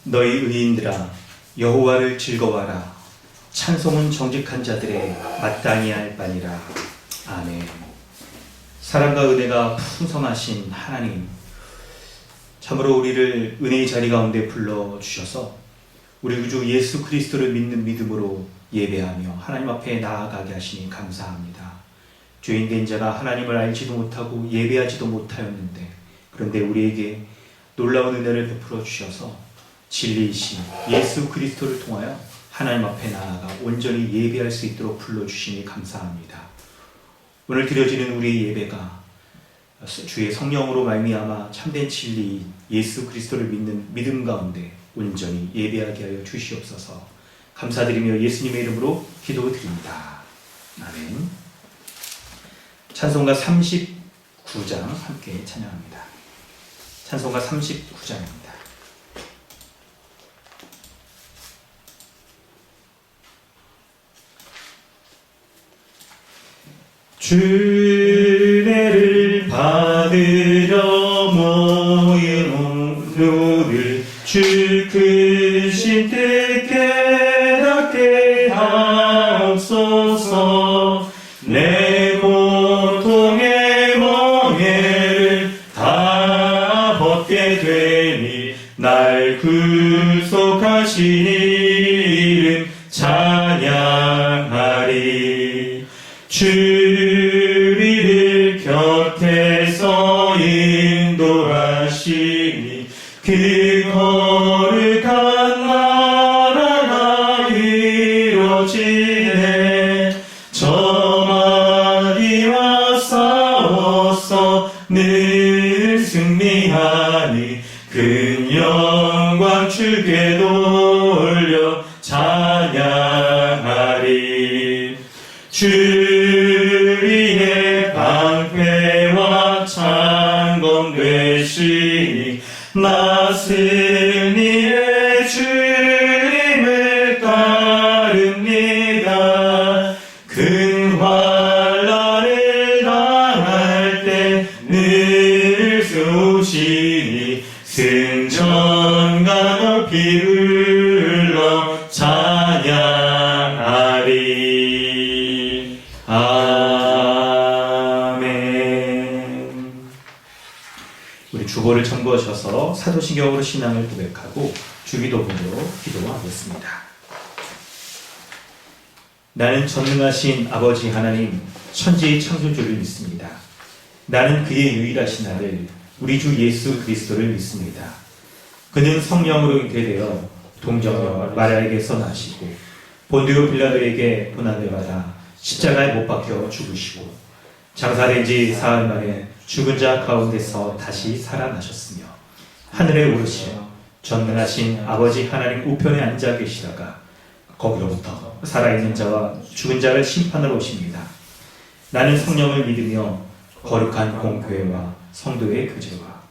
너희 의인들아 여호와를 즐거워하라. 찬송은 정직한 자들의 마땅히 할 바니라. 아멘. 사랑과 은혜가 풍성하신 하나님, 참으로 우리를 은혜의 자리 가운데 불러주셔서 우리 구주 예수 그리스도를 믿는 믿음으로 예배하며 하나님 앞에 나아가게 하시니 감사합니다. 죄인된 자가 하나님을 알지도 못하고 예배하지도 못하였는데, 그런데 우리에게 놀라운 은혜를 베풀어 주셔서 진리이신 예수 그리스도를 통하여 하나님 앞에 나아가 온전히 예배할 수 있도록 불러주시니 감사합니다. 오늘 드려지는 우리의 예배가 주의 성령으로 말미암아 참된 진리 예수 그리스도를 믿는 믿음 가운데 온전히 예배하게 하여 주시옵소서. 감사드리며 예수님의 이름으로 기도드립니다. 아멘. 찬송가 39장 함께 찬양합니다. 찬송가 39장입니다. 주례를 받으러 모인 오늘을 주 크신 뜻 깨닫게 하옵소서. 내 고통의 멍에를 다 벗게 되니 날 구속하신 이름 찬양하리. 주리를 곁에서 인도하시니 그 거룩한 나라가 이루어지네. 저마귀와 싸워서 늘 승리하니 큰 영광 주께 돌려 찬양하리. 주리의 방패와 창검 되시니 나스는 이의 주님을 따릅니다. 큰 환난을 당할 때 늘 쏘시니 승전가 높이 불러 찬양하리. 아멘. 우리 주보를 참고하셔서 사도신경으로 신앙을 고백하고 주기도문으로 기도하겠습니다. 나는 전능하신 아버지 하나님 천지의 창조주를 믿습니다. 나는 그의 유일하신 아들 우리 주 예수 그리스도를 믿습니다. 그는 성령으로 잉태되어 동정녀 마리아에게서 나시고 본디오 빌라도에게 고난을 받아 십자가에 못 박혀 죽으시고 장사된 지 사흘 만에 죽은 자 가운데서 다시 살아나셨으며 하늘에 오르시어 전능하신 아버지 하나님 우편에 앉아 계시다가 거기로부터 살아있는 자와 죽은 자를 심판하러 오십니다. 나는 성령을 믿으며 거룩한 공교회와 성도의 교제와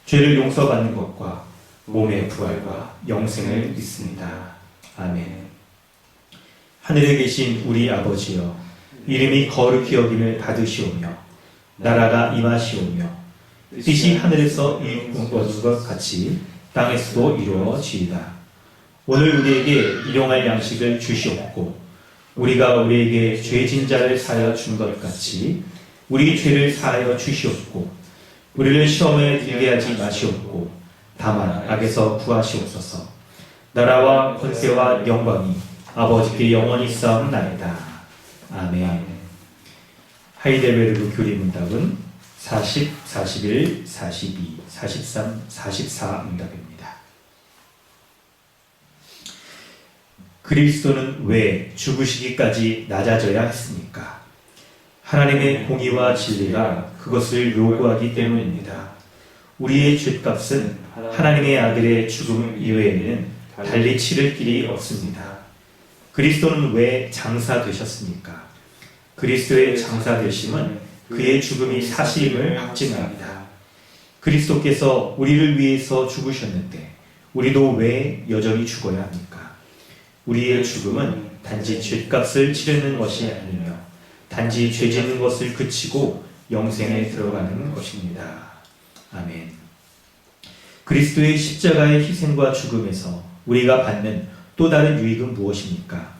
죄를 용서받는 것과 몸의 부활과 영생을 믿습니다. 아멘. 하늘에 계신 우리 아버지여, 이름이 거룩히 여김을 받으시오며 나라가 임하시오며 뜻이 하늘에서 이루어진 것 같이 땅에서도 이루어지이다. 오늘 우리에게 일용할 양식을 주시옵고 우리가 우리에게 죄진 자를 사하여 준 것 같이 우리 죄를 사하여 주시옵고 우리를 시험에 들게 하지 마시옵고 다만 악에서 구하시옵소서. 나라와 권세와 영광이 아버지께 영원히 쌓옵나이다. 아멘. 하이델베르그 교리 문답은 40, 41, 42, 43, 44 문답입니다. 그리스도는 왜 죽으시기까지 낮아져야 했습니까? 하나님의 공의와 진리가 그것을 요구하기 때문입니다. 우리의 죗값은 하나님의 아들의 죽음 이외에는 달리 치를 길이 없습니다. 그리스도는 왜 장사되셨습니까? 그리스도의 장사되심은 그의 죽음이 사실임을 확증합니다. 그리스도께서 우리를 위해서 죽으셨는데 우리도 왜 여전히 죽어야 합니까? 우리의 죽음은 단지 죗값을 치르는 것이 아니며 단지 죄 짓는 것을 그치고 영생에 들어가는 것입니다. 아멘. 그리스도의 십자가의 희생과 죽음에서 우리가 받는 또 다른 유익은 무엇입니까?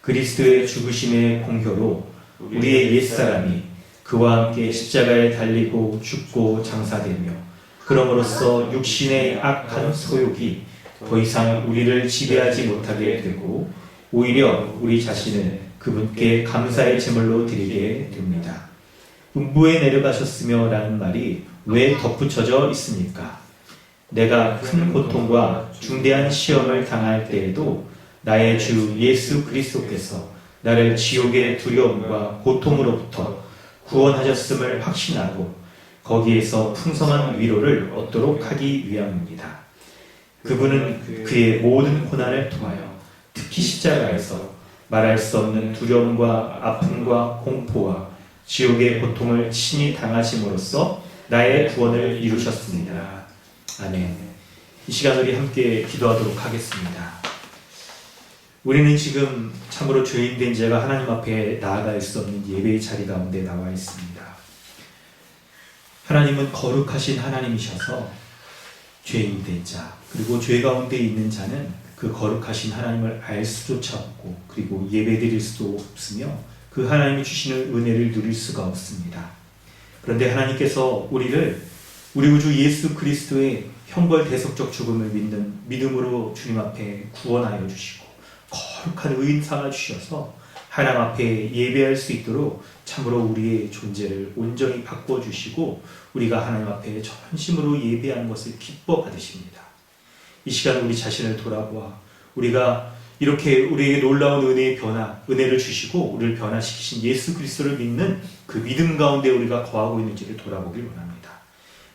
그리스도의 죽으심의 공효로 우리의 옛사람이 그와 함께 십자가에 달리고 죽고 장사되며 그럼으로써 육신의 악한 소욕이 더 이상 우리를 지배하지 못하게 되고 오히려 우리 자신을 그분께 감사의 제물로 드리게 됩니다. 음부에 내려가셨으며 라는 말이 왜 덧붙여져 있습니까? 내가 큰 고통과 중대한 시험을 당할 때에도 나의 주 예수 그리스도께서 나를 지옥의 두려움과 고통으로부터 구원하셨음을 확신하고 거기에서 풍성한 위로를 얻도록 하기 위함입니다. 그분은 그의 모든 고난을 통하여 특히 십자가에서 말할 수 없는 두려움과 아픔과 공포와 지옥의 고통을 친히 당하심으로써 나의 구원을 이루셨습니다. 아멘. 이 시간 우리 함께 기도하도록 하겠습니다. 우리는 지금 참으로 죄인된 자가 하나님 앞에 나아갈 수 없는 예배의 자리 가운데 나와 있습니다. 하나님은 거룩하신 하나님이셔서 죄인된 자, 그리고 죄 가운데 있는 자는 그 거룩하신 하나님을 알 수조차 없고 그리고 예배드릴 수도 없으며 그 하나님이 주시는 은혜를 누릴 수가 없습니다. 그런데 하나님께서 우리를 우리 구주 예수 그리스도의 형벌 대속적 죽음을 믿는 믿음으로 주님 앞에 구원하여 주시고 거룩한 의인 삼아 주셔서 하나님 앞에 예배할 수 있도록 참으로 우리의 존재를 온전히 바꿔주시고 우리가 하나님 앞에 전심으로 예배하는 것을 기뻐 받으십니다. 이 시간 우리 자신을 돌아보아 우리가 이렇게 우리에게 놀라운 은혜의 변화, 은혜를 주시고 우리를 변화시키신 예수 그리스도를 믿는 그 믿음 가운데 우리가 거하고 있는지를 돌아보길 원합니다.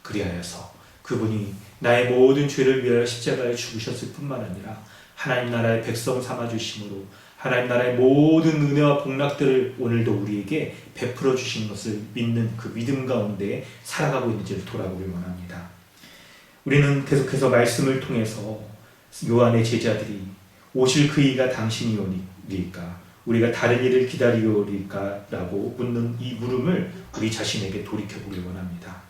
그리하여서 그분이 나의 모든 죄를 위하여 십자가에 죽으셨을 뿐만 아니라 하나님 나라의 백성 삼아주심으로 하나님 나라의 모든 은혜와 복락들을 오늘도 우리에게 베풀어 주신 것을 믿는 그 믿음 가운데 살아가고 있는지를 돌아보길 원합니다. 우리는 계속해서 말씀을 통해서 요한의 제자들이 오실 그 이가 당신이오리까 우리가 다른 일을 기다리오리까 라고 묻는 이 물음을 우리 자신에게 돌이켜보길 원합니다.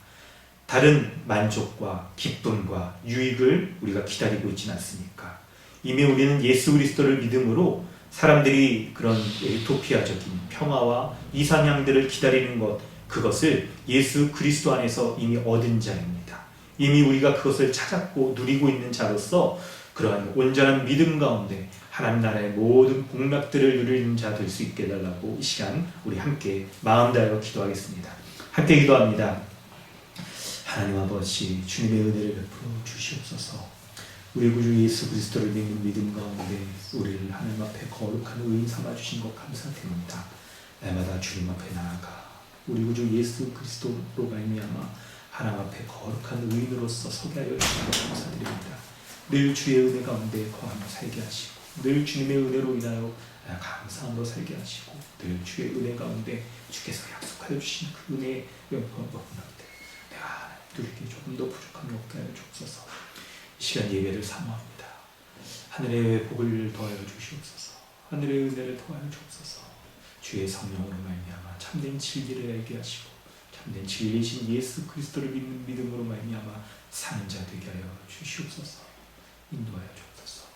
다른 만족과 기쁨과 유익을 우리가 기다리고 있지는 않습니까? 이미 우리는 예수 그리스도를 믿음으로 사람들이 그런 유토피아적인 평화와 이상향들을 기다리는 것, 그것을 예수 그리스도 안에서 이미 얻은 자입니다. 이미 우리가 그것을 찾았고 누리고 있는 자로서 그러한 온전한 믿음 가운데 하나님 나라의 모든 복락들을 누리는 자 될 수 있게 해달라고 이 시간 우리 함께 마음 다하여 기도하겠습니다. 함께 기도합니다. 하나님 아버지, 주님의 은혜를 베풀어 주시옵소서. 우리 구주 예수 그리스도를 믿는 믿음 가운데 우리를 하나님 앞에 거룩한 의인 삼아주신 것 감사드립니다. 날마다 주님 앞에 나아가 우리 구주 예수 그리스도로 말미암아 하나님 앞에 거룩한 의인으로서 서게 하여 주신 것 감사드립니다. 늘 주의 은혜 가운데 거하며 살게 하시고 늘 주님의 은혜로 인하여 감사함으로 살게 하시고 늘 주의 은혜 가운데 주께서 약속하여 주신 그 은혜의 영광과 복락들 내가 누리기에 조금 더 부족함이 없게 하여 주옵소서. 이 시간 예배를 사모합니다. 하늘의 복을 더하여 주시옵소서. 하늘의 은혜를 더하여 주옵소서. 주의 성령으로 말미암아 참된 진리를 알게 하시고 참된 진리신 예수 그리스도를 믿는 믿음으로 말미암아 사는 자 되게 하여 주시옵소서. 인도하여 주옵소서.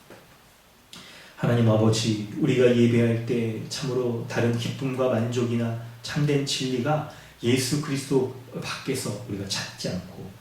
하나님 아버지, 우리가 예배할 때 참으로 다른 기쁨과 만족이나 참된 진리가 예수 그리스도 밖에서 우리가 찾지 않고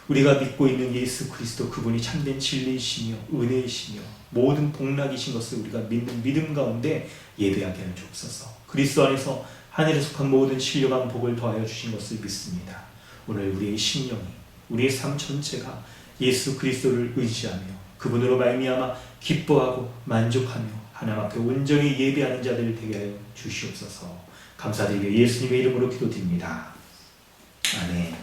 우리가 믿고 있는 예수 그리스도 그분이 참된 진리이시며 은혜이시며 모든 복락이신 것을 우리가 믿는 믿음 가운데 예배하게 하여 주옵소서. 그리스도 안에서 하늘에 속한 모든 신령한 복을 더하여 주신 것을 믿습니다. 오늘 우리의 심령이 우리의 삶 전체가 예수 그리스도를 의지하며 그분으로 말미암아 기뻐하고 만족하며 하나님 앞에 온전히 예배하는 자들 되게 하여 주시옵소서. 감사드리며 예수님의 이름으로 기도드립니다. 아멘.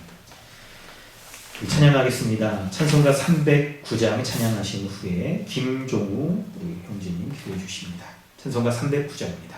찬양하겠습니다. 찬송가 309장 찬양하신 후에 김종우 우리 형제님 기도해 주십니다. 찬송가 309장입니다.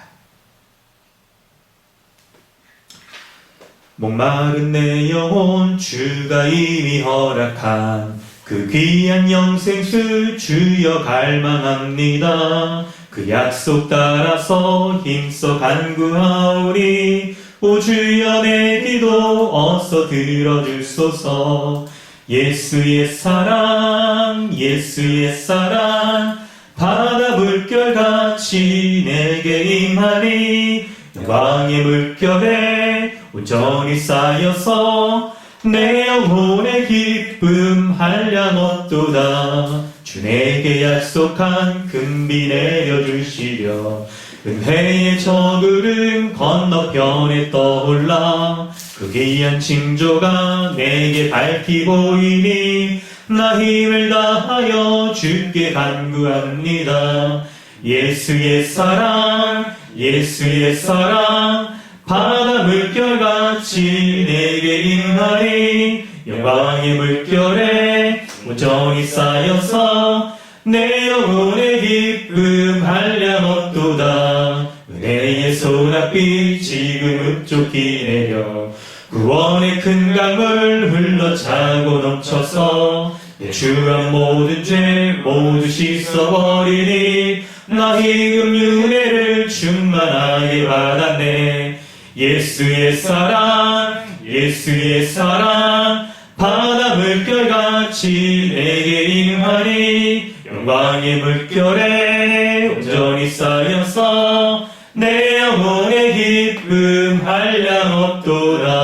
목마른 내 영혼 주가 이미 허락한 그 귀한 영생수 주여 갈망합니다. 그 약속 따라서 힘써 간구하오리. 오 주여 내 기도 어서 들어주소서. 예수의 사랑 예수의 사랑 바다 물결같이 내게 임하니 영광의 물결에 온전히 쌓여서 내 영혼의 기쁨 한량없도다. 주 내게 약속한 금비 내려주시려 은혜의 저구름 건너편에 떠올라 그 귀한 징조가 내게 밝히 보이니 나 힘을 다하여 주께 간구합니다. 예수의 사랑 예수의 사랑 바다 물결같이 내게 임하니 영광의 물결에 온전히 쌓여서 내 영혼의 기쁨 한량없도다. 은혜의 소낙비 지금 흡족히 내려 구원의 큰 강물 흘러차고 넘쳐서 내 주한 모든 죄 모두 씻어버리니 나 희금 윤회를 충만하게 받았네. 예수의 사랑 예수의 사랑 바다 물결같이 내게 임하니 영광의 물결에 온전히 쌓여서 내 영혼의 기쁨 한량없도다.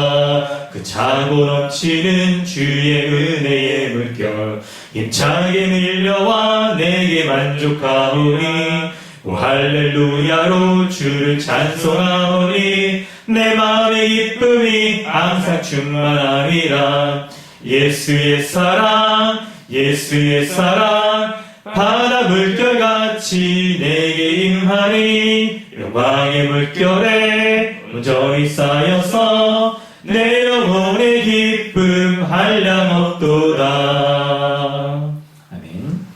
그 차고 넘치는 주의 은혜의 물결 힘차게 밀려와 내게 만족하오니 오 할렐루야로 주를 찬송하오니 내 마음의 기쁨이 항상 충만하리라. 예수의 사랑 예수의 사랑 바다 물결같이 내게 임하니 영광의 물결에 온전히 쌓여서 내 영혼의 기쁨 한량없도다. 아멘.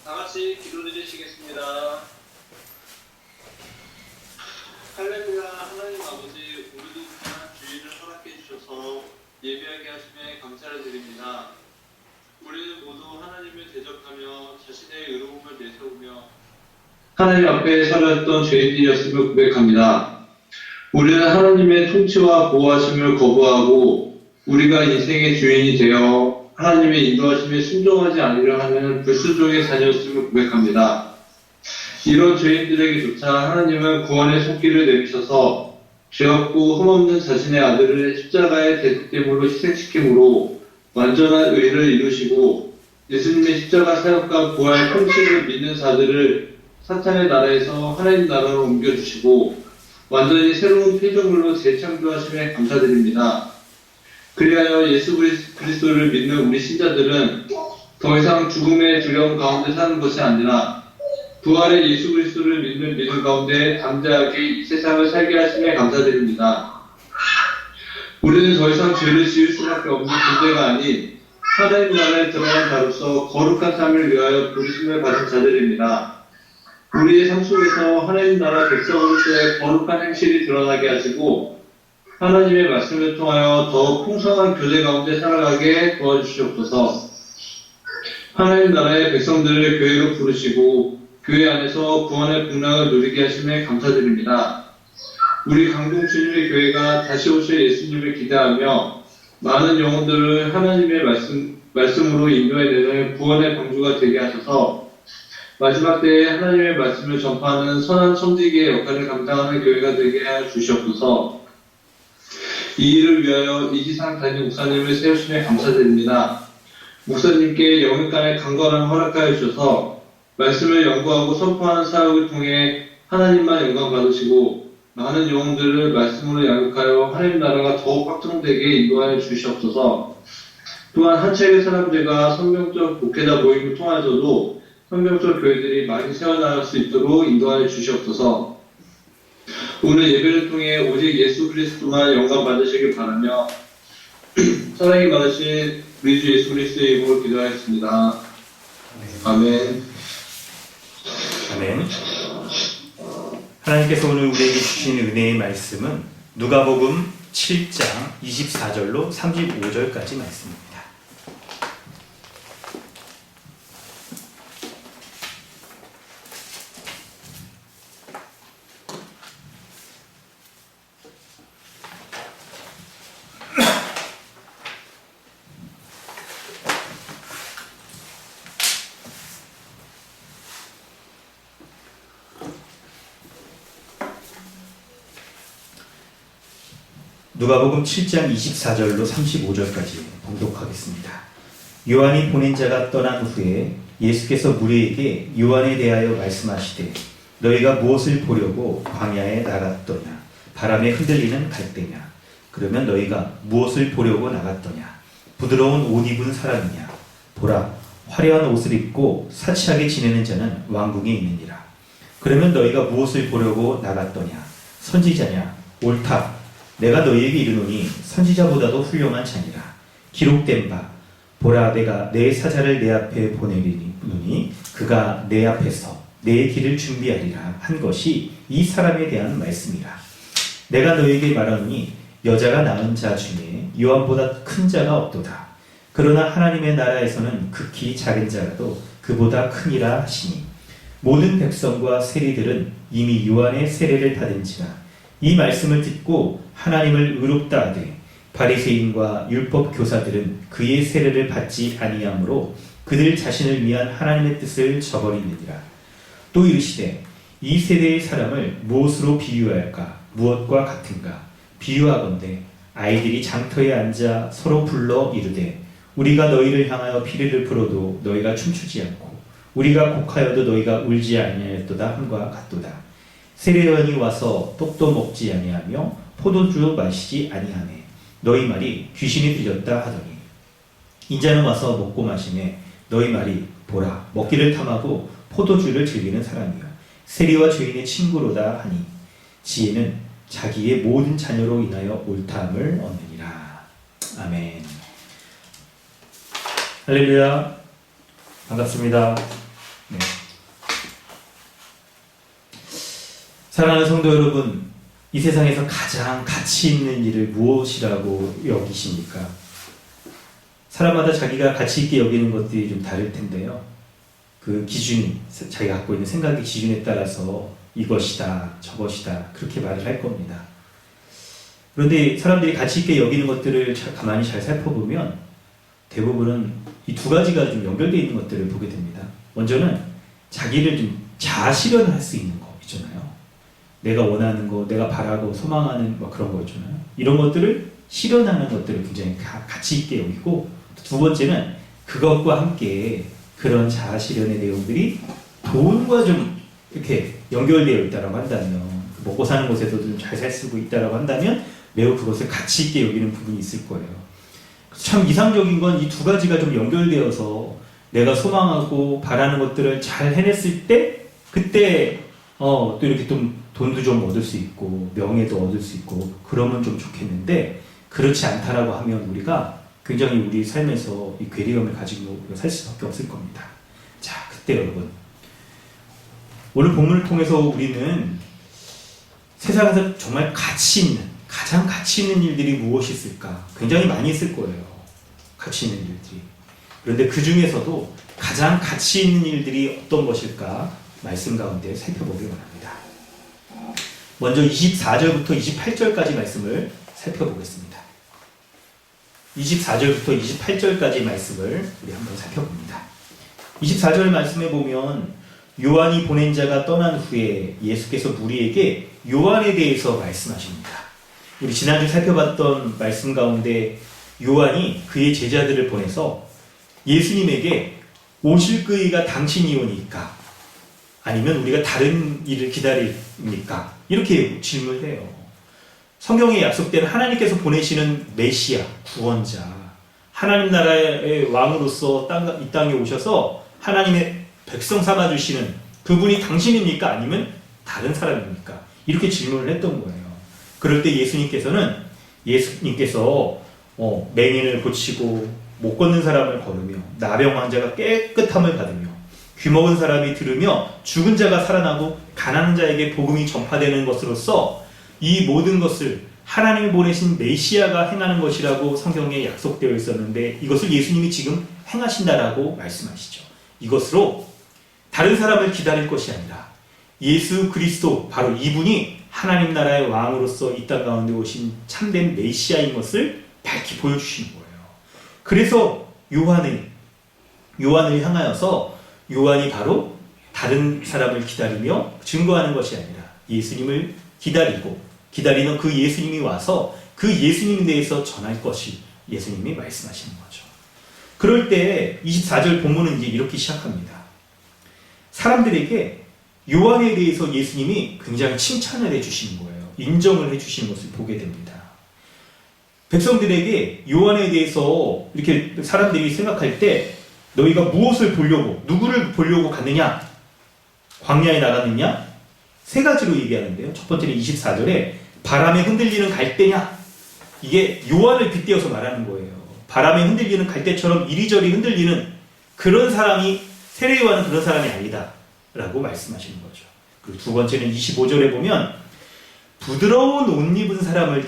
다같이 기도드리시겠습니다. 할렐루야. 하나님 아버지, 우리도 귀한 주일을 허락해 주셔서 예배하게 하심에 감사를 드립니다. 우리는 모두 하나님을 대적하며 자신의 의로움을 내세우며 하나님 앞에 서렸던 죄인들이었음을 고백합니다. 우리는 하나님의 통치와 보호하심을 거부하고 우리가 인생의 주인이 되어 하나님의 인도하심에 순종하지 않으려 하는 불순종의 자녀였음을 고백합니다. 이런 죄인들에게조차 하나님은 구원의 손길을 내미셔서 죄없고 흠없는 자신의 아들을 십자가의 대속됨으로 희생시킴으로 완전한 의를 이루시고 예수님의 십자가 사역과 부활 통치를 믿는 자들을 사탄의 나라에서 하나님 나라로 옮겨주시고 완전히 새로운 피조물로 재창조하심에 감사드립니다. 그리하여 예수 그리스도를 믿는 우리 신자들은 더 이상 죽음의 두려움 가운데 사는 것이 아니라 부활의 예수 그리스도를 믿는 믿음 가운데 담대하게 이 세상을 살게 하심에 감사드립니다. 우리는 더 이상 죄를 지을 수밖에 없는 존재가 아닌 하나님 나라에 들어간 자로서 거룩한 삶을 위하여 부르심을 받은 자들입니다. 우리의 삶 속에서 하나님 나라 백성으로서의 거룩한 행실이 드러나게 하시고 하나님의 말씀을 통하여 더 풍성한 교제 가운데 살아가게 도와주시옵소서. 하나님 나라의 백성들을 교회로 부르시고 교회 안에서 구원의 복락을 누리게 하심에 감사드립니다. 우리 강동 주님의 교회가 다시 오실 예수님을 기대하며 많은 영혼들을 하나님의 말씀으로 인도해내는 구원의 방주가 되게 하셔서 마지막 때에 하나님의 말씀을 전파하는 선한 선지기의 역할을 감당하는 교회가 되게 하여 주시옵소서. 이 일을 위하여 이지상 담임 목사님을 세우심에 감사드립니다. 목사님께 영육간의 강건함을 허락하여 주셔서 말씀을 연구하고 선포하는 사역을 통해 하나님만 영광 받으시고 많은 영혼들을 말씀으로 양육하여 하나님 나라가 더욱 확장되게 인도하여 주시옵소서. 또한 한 책의 사람들과 성경적 목회자 모임을 통하여서도 성경적 교회들이 많이 세워나갈 수 있도록 인도하여 주시옵소서. 오늘 예배를 통해 오직 예수 그리스도만 영광 받으시길 바라며 사랑이 많으신 우리 주 예수 그리스도의 이름으로 기도하였습니다. 아멘. 아멘. 하나님께서 오늘 우리에게 주신 은혜의 말씀은 누가복음 7장 24절로 35절까지 말씀입니다. 누가복음 7장 24절로 35절까지 봉독하겠습니다. 요한이 보낸 자가 떠난 후에 예수께서 무리에게 요한에 대하여 말씀하시되 너희가 무엇을 보려고 광야에 나갔더냐? 바람에 흔들리는 갈대냐? 그러면 너희가 무엇을 보려고 나갔더냐? 부드러운 옷 입은 사람이냐? 보라, 화려한 옷을 입고 사치하게 지내는 자는 왕궁에 있느니라. 그러면 너희가 무엇을 보려고 나갔더냐? 선지자냐? 옳다. 내가 너희에게 이르노니 선지자보다도 훌륭한 자니라. 기록된 바 보라, 내가 내 사자를 내 앞에 보내리니 그가 내 앞에서 내 길을 준비하리라 한 것이 이 사람에 대한 말씀이라. 내가 너희에게 말하노니 여자가 낳은 자 중에 요한보다 큰 자가 없도다. 그러나 하나님의 나라에서는 극히 작은 자라도 그보다 크니라 하시니 모든 백성과 세리들은 이미 요한의 세례를 받은지라. 이 말씀을 듣고 하나님을 의롭다 하되 바리새인과 율법 교사들은 그의 세례를 받지 아니하므로 그들 자신을 위한 하나님의 뜻을 저버리느니라. 또 이르시되 이 세대의 사람을 무엇으로 비유할까? 무엇과 같은가? 비유하건대 아이들이 장터에 앉아 서로 불러 이르되 우리가 너희를 향하여 피리를 불어도 너희가 춤추지 않고 우리가 곡하여도 너희가 울지 아니하였도다 함과 같도다. 세례요한이 와서 떡도 먹지 아니하며 포도주 마시지 아니하네. 너희 말이 귀신이 들렸다 하더니 인자는 와서 먹고 마시네. 너희 말이 보라, 먹기를 탐하고 포도주를 즐기는 사람이요 세리와 죄인의 친구로다 하니 지혜는 자기의 모든 자녀로 인하여 옳다함을 얻느니라. 아멘. 할렐루야. 반갑습니다. 네. 사랑하는 성도 여러분, 이 세상에서 가장 가치 있는 일을 무엇이라고 여기십니까? 사람마다 자기가 가치 있게 여기는 것들이 좀 다를 텐데요. 그 기준이, 자기가 갖고 있는 생각의 기준에 따라서 이것이다, 저것이다, 그렇게 말을 할 겁니다. 그런데 사람들이 가치 있게 여기는 것들을 가만히 잘 살펴보면 대부분은 이 두 가지가 좀 연결되어 있는 것들을 보게 됩니다. 먼저는 자기를 좀 자아 실현을 할 수 있는 거 있잖아요. 내가 원하는 거, 내가 바라고 소망하는 뭐 그런 거 있잖아요. 이런 것들을 실현하는 것들을 굉장히 가치 있게 여기고, 두 번째는 그것과 함께 그런 자아 실현의 내용들이 돈과 좀 이렇게 연결되어 있다고 한다면, 먹고 사는 곳에서도 좀 잘 살 수 있다고 한다면 매우 그것을 가치 있게 여기는 부분이 있을 거예요. 참 이상적인 건 이 두 가지가 좀 연결되어서 내가 소망하고 바라는 것들을 잘 해냈을 때 그때 또 이렇게 좀 돈도 좀 얻을 수 있고 명예도 얻을 수 있고 그러면 좀 좋겠는데, 그렇지 않다라고 하면 우리가 굉장히 우리 삶에서 이 괴리감을 가지고 살 수밖에 없을 겁니다. 자, 그때 여러분, 오늘 본문을 통해서 우리는 세상에서 정말 가장 가치 있는 일들이 무엇이 있을까? 굉장히 많이 있을 거예요. 가치 있는 일들이. 그런데 그 중에서도 가장 가치 있는 일들이 어떤 것일까? 말씀 가운데 살펴보기 원합니다. 먼저 24절부터 28절까지 말씀을 살펴보겠습니다. 24절부터 28절까지 말씀을 우리 한번 살펴봅니다. 24절 말씀에 보면 요한이 보낸 자가 떠난 후에 예수께서 무리에게 요한에 대해서 말씀하십니다. 우리 지난주 살펴봤던 말씀 가운데 요한이 그의 제자들을 보내서 예수님에게 오실 그이가 당신이 오니까 아니면 우리가 다른 일을 기다립니까? 이렇게 질문을 해요. 성경에 약속된 하나님께서 보내시는 메시아, 구원자, 하나님 나라의 왕으로서 이 땅에 오셔서 하나님의 백성 삼아주시는 그분이 당신입니까? 아니면 다른 사람입니까? 이렇게 질문을 했던 거예요. 그럴 때 예수님께서 맹인을 고치고 못 걷는 사람을 걸으며 나병 환자가 깨끗함을 받으며 귀먹은 사람이 들으며 죽은 자가 살아나고 가난한 자에게 복음이 전파되는 것으로서 이 모든 것을 하나님이 보내신 메시아가 행하는 것이라고 성경에 약속되어 있었는데, 이것을 예수님이 지금 행하신다라고 말씀하시죠. 이것으로 다른 사람을 기다릴 것이 아니라 예수 그리스도, 바로 이분이 하나님 나라의 왕으로서 이 땅 가운데 오신 참된 메시아인 것을 밝히 보여주시는 거예요. 그래서 요한을 향하여서 요한이 바로 다른 사람을 기다리며 증거하는 것이 아니라 예수님을 기다리는 그 예수님이 와서 그 예수님에 대해서 전할 것이 예수님이 말씀하시는 거죠. 그럴 때 24절 본문은 이제 이렇게 시작합니다. 사람들에게 요한에 대해서 예수님이 굉장히 칭찬을 해주시는 거예요. 인정을 해주시는 것을 보게 됩니다. 백성들에게 요한에 대해서 이렇게 사람들이 생각할 때 너희가 무엇을 보려고, 누구를 보려고 갔느냐? 광야에 나갔느냐? 세 가지로 얘기하는데요. 첫 번째는 24절에 바람에 흔들리는 갈대냐? 이게 요한을 빗대어서 말하는 거예요. 바람에 흔들리는 갈대처럼 이리저리 흔들리는 그런 사람이, 세례 요한은 그런 사람이 아니다 라고 말씀하시는 거죠. 그리고 두 번째는 25절에 보면 부드러운 옷 입은 사람을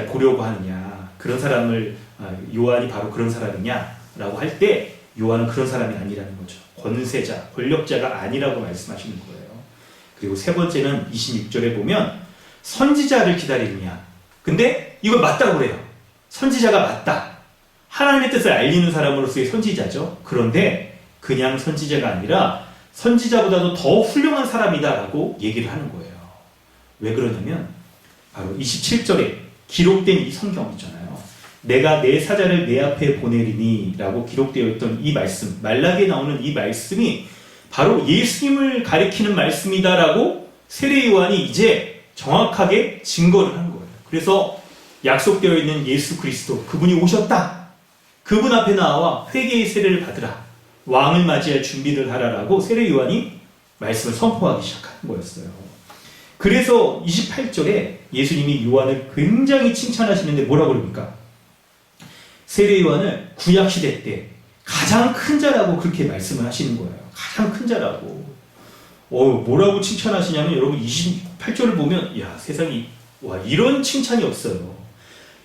보려고 하느냐, 그런 사람을 요한이 바로 그런 사람이냐 라고 할 때 요한은 그런 사람이 아니라는 거죠. 권세자, 권력자가 아니라고 말씀하시는 거예요. 그리고 세 번째는 26절에 보면 선지자를 기다리느냐. 근데 이거 맞다고 그래요. 선지자가 맞다. 하나님의 뜻을 알리는 사람으로서의 선지자죠. 그런데 그냥 선지자가 아니라 선지자보다도 더 훌륭한 사람이다라고 얘기를 하는 거예요. 왜 그러냐면 바로 27절에 기록된 이 성경 있잖아요. 내가 내 사자를 내 앞에 보내리니 라고 기록되어 있던 이 말씀, 말라기에 나오는 이 말씀이 바로 예수님을 가리키는 말씀이다라고 세례 요한이 이제 정확하게 증거를 한 거예요. 그래서 약속되어 있는 예수 그리스도, 그분이 오셨다. 그분 앞에 나와 회개의 세례를 받으라. 왕을 맞이할 준비를 하라라고 세례 요한이 말씀을 선포하기 시작한 거였어요. 그래서 28절에 예수님이 요한을 굉장히 칭찬하시는데 뭐라고 그럽니까? 세례 요한을 구약시대 때 가장 큰 자라고 그렇게 말씀을 하시는 거예요. 가장 큰 자라고. 뭐라고 칭찬하시냐면 여러분 28절을 보면 야, 세상이 이런 칭찬이 없어요.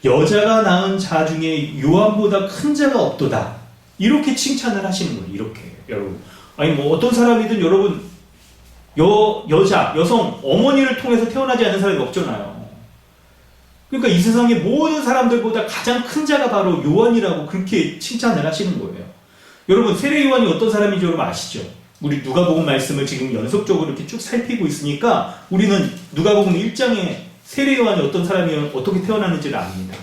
여자가 낳은 자 중에 요한보다 큰 자가 없도다. 이렇게 칭찬을 하시는 거예요. 이렇게 여러분. 아니 뭐 어떤 사람이든 여러분 여성, 어머니를 통해서 태어나지 않는 사람이 없잖아요. 그러니까 이 세상의 모든 사람들보다 가장 큰 자가 바로 요한이라고 그렇게 칭찬을 하시는 거예요. 여러분 세례 요한이 어떤 사람인지 여러분 아시죠? 우리 누가복음 말씀을 지금 연속적으로 이렇게 쭉 살피고 있으니까 우리는 누가복음 1장에 세례 요한이 어떤 사람이 어떻게 태어났는지를 압니다.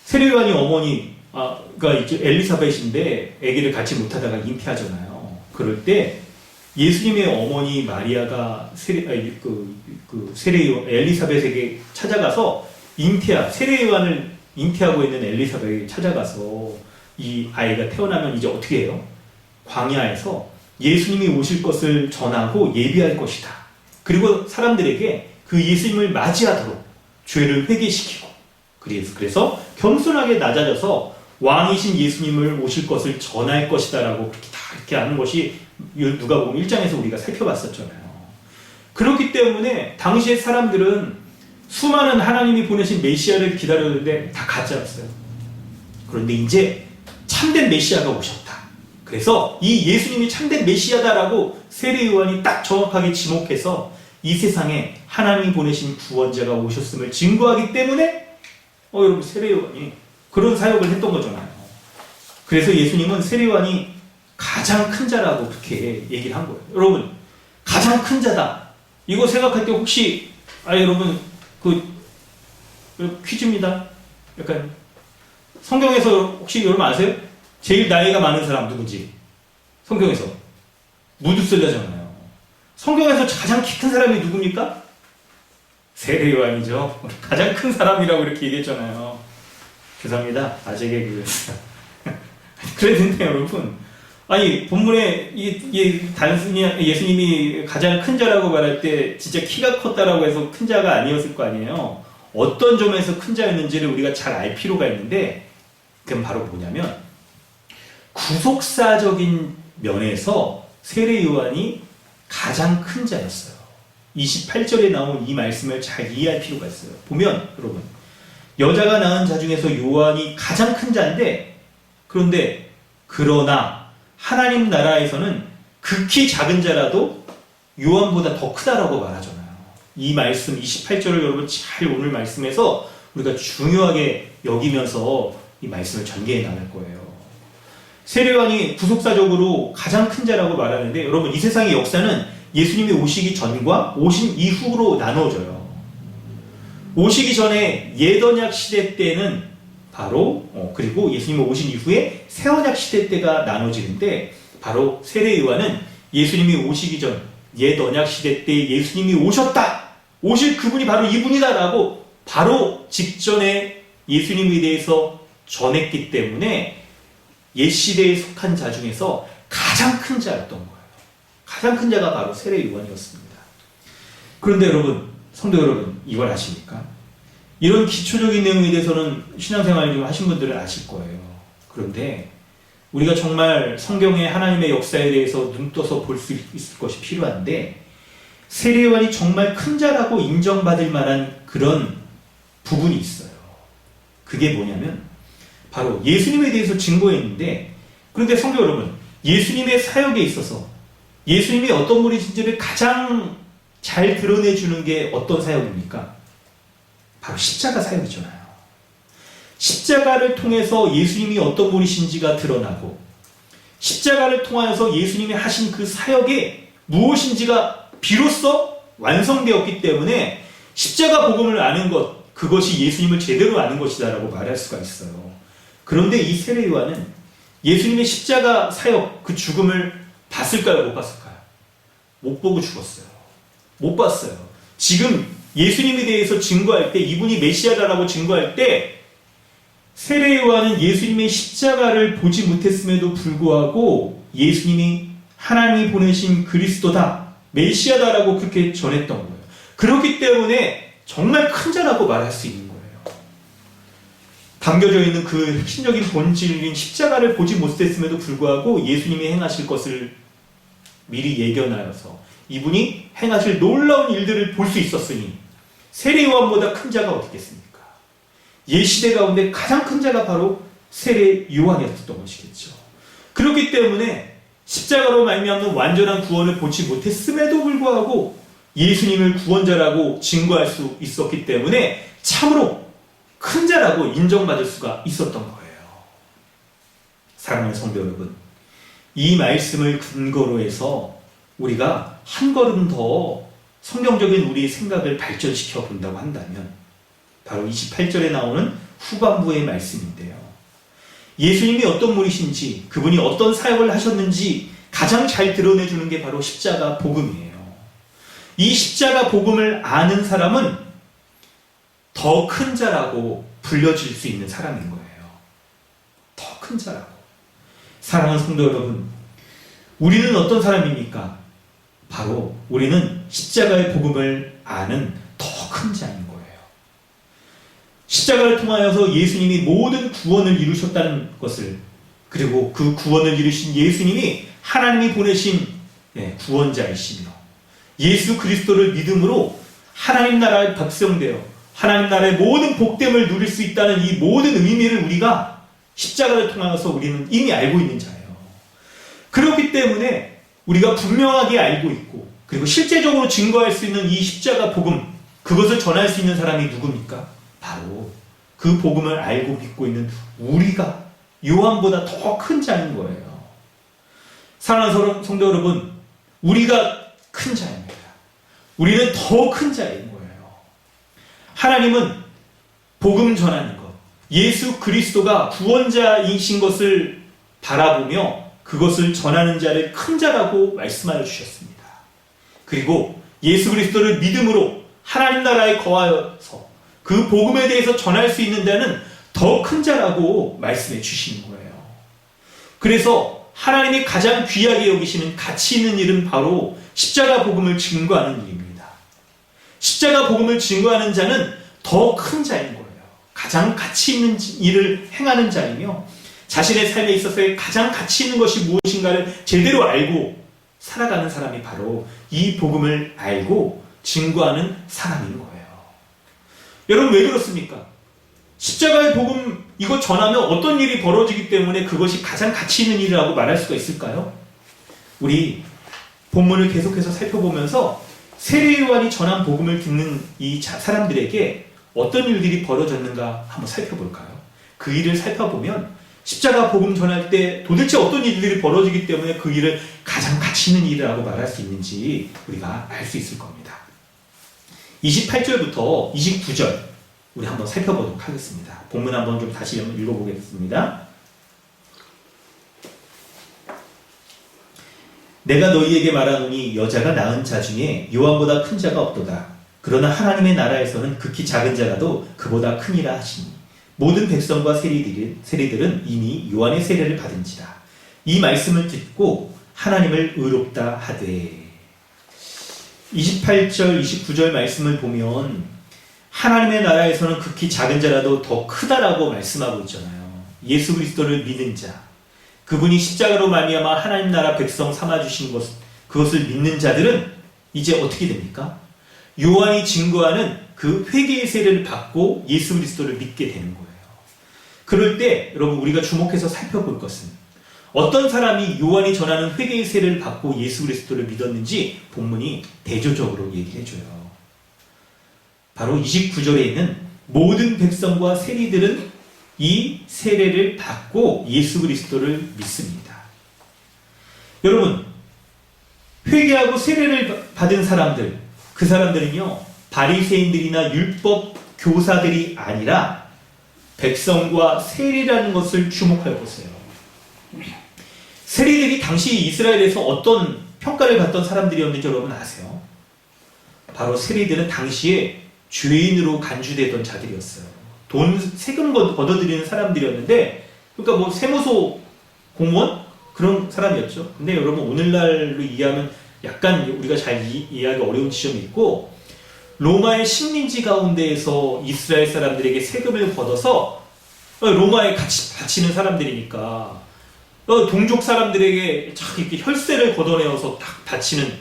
세례 요한이 어머니가 이제 엘리사벳인데 아기를 갖지 못하다가 잉태하잖아요. 그럴 때 예수님의 어머니 마리아가 엘리사벳에게 찾아가서 세례 요한을 잉태하고 있는 엘리사벳에게 찾아가서 이 아이가 태어나면 이제 어떻게 해요? 광야에서 예수님이 오실 것을 전하고 예비할 것이다. 그리고 사람들에게 그 예수님을 맞이하도록 죄를 회개시키고 그래서 겸손하게 낮아져서 왕이신 예수님을 오실 것을 전할 것이다 라고 그렇게 다 이렇게 하는 것이 누가복음 1장에서 우리가 살펴봤었잖아요. 그렇기 때문에 당시의 사람들은 수많은 하나님이 보내신 메시아를 기다렸는데 다 가짜였어요. 그런데 이제 참된 메시아가 오셨다. 그래서 이 예수님이 참된 메시아다라고 세례 요한이 딱 정확하게 지목해서 이 세상에 하나님이 보내신 구원자가 오셨음을 증거하기 때문에 여러분 세례 요한이 그런 사역을 했던 거잖아요. 그래서 예수님은 세례 요한이 가장 큰 자라고 그렇게 얘기를 한 거예요. 여러분 가장 큰 자다. 이거 생각할 때 혹시 여러분 퀴즈입니다. 약간 성경에서 혹시 여러분 아세요? 제일 나이가 많은 사람 누구지? 성경에서 무두셀라잖아요. 성경에서 가장 키 큰 사람이 누굽니까? 세례 요한이죠. 가장 큰 사람이라고 이렇게 얘기했잖아요. 죄송합니다. 아재개 그랬는데 여러분, 아니 본문에 단순히 예수님이 가장 큰 자라고 말할 때 진짜 키가 컸다라고 해서 큰 자가 아니었을 거 아니에요. 어떤 점에서 큰 자였는지를 우리가 잘 알 필요가 있는데, 그건 바로 뭐냐면 구속사적인 면에서 세례 요한이 가장 큰 자였어요. 28절에 나온 이 말씀을 잘 이해할 필요가 있어요. 보면 여러분, 여자가 낳은 자 중에서 요한이 가장 큰 자인데, 그러나 하나님 나라에서는 극히 작은 자라도 요한보다 더 크다라고 말하잖아요. 이 말씀 28절을 여러분 잘 오늘 말씀에서 우리가 중요하게 여기면서 이 말씀을 전개해 나갈 거예요. 세례 요한이 구속사적으로 가장 큰 자라고 말하는데, 여러분 이 세상의 역사는 예수님이 오시기 전과 오신 이후로 나눠져요. 오시기 전에 옛언약 시대 때는 바로 그리고 예수님이 오신 이후에 새언약 시대 때가 나눠지는데, 바로 세례 요한은 예수님이 오시기 전 옛언약 시대 때 예수님이 오셨다, 오실 그분이 바로 이분이다라고 바로 직전에 예수님에 대해서 전했기 때문에 옛 시대에 속한 자 중에서 가장 큰 자였던 거예요. 가장 큰 자가 바로 세례 요한이었습니다. 그런데 여러분, 성도 여러분, 이걸 아십니까? 이런 기초적인 내용에 대해서는 신앙생활 좀 하신 분들은 아실 거예요. 그런데 우리가 정말 성경의 하나님의 역사에 대해서 눈 떠서 볼 수 있을 것이 필요한데, 세례 요한이 정말 큰 자라고 인정받을 만한 그런 부분이 있어요. 그게 뭐냐면 바로 예수님에 대해서 증거했는데, 그런데 성도 여러분, 예수님의 사역에 있어서 예수님이 어떤 분이신지를 가장 잘 드러내주는 게 어떤 사역입니까? 바로 십자가 사역이잖아요. 십자가를 통해서 예수님이 어떤 분이신지가 드러나고, 십자가를 통하여서 예수님이 하신 그 사역이 무엇인지가 비로소 완성되었기 때문에 십자가 복음을 아는 것, 그것이 예수님을 제대로 아는 것이다라고 말할 수가 있어요. 그런데 이 세례 요한은 예수님의 십자가 사역, 그 죽음을 봤을까요? 못 봤을까요? 못 보고 죽었어요. 못 봤어요. 지금 예수님에 대해서 증거할 때, 이분이 메시아다라고 증거할 때, 세례 요한은 예수님의 십자가를 보지 못했음에도 불구하고 예수님이 하나님이 보내신 그리스도다, 메시아다라고 그렇게 전했던 거예요. 그렇기 때문에 정말 큰 자라고 말할 수 있는 거예요. 담겨져 있는 그 핵심적인 본질인 십자가를 보지 못했음에도 불구하고 예수님이 행하실 것을 미리 예견하여서 이분이 행하실 놀라운 일들을 볼 수 있었으니 세례 요한보다 큰 자가 어디겠습니까? 옛 시대 가운데 가장 큰 자가 바로 세례 요한이었던 것이겠죠. 그렇기 때문에 십자가로 말미암는 완전한 구원을 보지 못했음에도 불구하고 예수님을 구원자라고 증거할 수 있었기 때문에 참으로 큰 자라고 인정받을 수가 있었던 거예요. 사랑하는 성도 여러분, 이 말씀을 근거로 해서 우리가 한 걸음 더 성경적인 우리의 생각을 발전시켜 본다고 한다면 바로 28절에 나오는 후반부의 말씀인데요. 예수님이 어떤 분이신지, 그분이 어떤 사역을 하셨는지 가장 잘 드러내주는 게 바로 십자가 복음이에요. 이 십자가 복음을 아는 사람은 더 큰 자라고 불려질 수 있는 사람인 거예요. 더 큰 자라고. 사랑하는 성도 여러분, 우리는 어떤 사람입니까? 바로 우리는 십자가의 복음을 아는 더 큰 자인 거예요. 십자가를 통하여서 예수님이 모든 구원을 이루셨다는 것을, 그리고 그 구원을 이루신 예수님이 하나님이 보내신 구원자이시며 예수 그리스도를 믿음으로 하나님 나라의 백성되어 하나님 나라의 모든 복됨을 누릴 수 있다는 이 모든 의미를 우리가 십자가를 통하여서 우리는 이미 알고 있는 자예요. 그렇기 때문에 우리가 분명하게 알고 있고, 그리고 실제적으로 증거할 수 있는 이 십자가 복음, 그것을 전할 수 있는 사람이 누굽니까? 바로 그 복음을 알고 믿고 있는 우리가 요한보다 더 큰 자인 거예요. 사랑하는 성도 여러분, 우리가 큰 자입니다. 우리는 더 큰 자인 거예요. 하나님은 복음 전하는 것, 예수 그리스도가 구원자이신 것을 바라보며 그것을 전하는 자를 큰 자라고 말씀하여 주셨습니다. 그리고 예수 그리스도를 믿음으로 하나님 나라에 거하여서 그 복음에 대해서 전할 수 있는 자는 더 큰 자라고 말씀해 주시는 거예요. 그래서 하나님이 가장 귀하게 여기시는 가치 있는 일은 바로 십자가 복음을 증거하는 일입니다. 십자가 복음을 증거하는 자는 더 큰 자인 거예요. 가장 가치 있는 일을 행하는 자이며 자신의 삶에 있어서의 가장 가치 있는 것이 무엇인가를 제대로 알고 살아가는 사람이 바로 이 복음을 알고 증거하는 사람인 거예요. 여러분, 왜 그렇습니까? 십자가의 복음 이거 전하면 어떤 일이 벌어지기 때문에 그것이 가장 가치 있는 일이라고 말할 수가 있을까요? 우리 본문을 계속해서 살펴보면서 세례 요한이 전한 복음을 듣는 이 사람들에게 어떤 일들이 벌어졌는가 한번 살펴볼까요? 그 일을 살펴보면 십자가 복음 전할 때 도대체 어떤 일들이 벌어지기 때문에 그 일을 가장 가치 있는 일이라고 말할 수 있는지 우리가 알 수 있을 겁니다. 28절부터 29절 우리 한번 살펴보도록 하겠습니다. 본문 한번 좀 다시 읽어보겠습니다. 내가 너희에게 말하노니 여자가 낳은 자 중에 요한보다 큰 자가 없도다. 그러나 하나님의 나라에서는 극히 작은 자라도 그보다 크니라 하시니 모든 백성과 세리들은 이미 요한의 세례를 받은지라. 이 말씀을 듣고 하나님을 의롭다 하되. 28절 29절 말씀을 보면 하나님의 나라에서는 극히 작은 자라도 더 크다라고 말씀하고 있잖아요. 예수 그리스도를 믿는 자, 그분이 십자가로 말미암아 하나님 나라 백성 삼아주신 그것을 믿는 자들은 이제 어떻게 됩니까? 요한이 증거하는 그 회개의 세례를 받고 예수 그리스도를 믿게 되는 거예요. 그럴 때 여러분 우리가 주목해서 살펴볼 것은 어떤 사람이 요한이 전하는 회개의 세례를 받고 예수 그리스도를 믿었는지 본문이 대조적으로 얘기를 해줘요. 바로 29절에 있는 모든 백성과 세리들은 이 세례를 받고 예수 그리스도를 믿습니다. 여러분, 회개하고 세례를 받은 사람들, 그 사람들은요, 바리새인들이나 율법 교사들이 아니라 백성과 세리라는 것을 주목할 것이에요. 세리들이 당시 이스라엘에서 어떤 평가를 받던 사람들이었는지 여러분 아세요? 바로 세리들은 당시에 죄인으로 간주되던 자들이었어요. 세금 걷어들이는 사람들이었는데, 그러니까 뭐 세무소 공무원? 그런 사람이었죠. 근데 여러분 오늘날로 이해하면 약간 우리가 잘 이해하기 어려운 지점이 있고, 로마의 식민지 가운데에서 이스라엘 사람들에게 세금을 걷어서 로마에 같이 바치는 사람들이니까 동족 사람들에게 이렇게 혈세를 걷어내어서 딱 바치는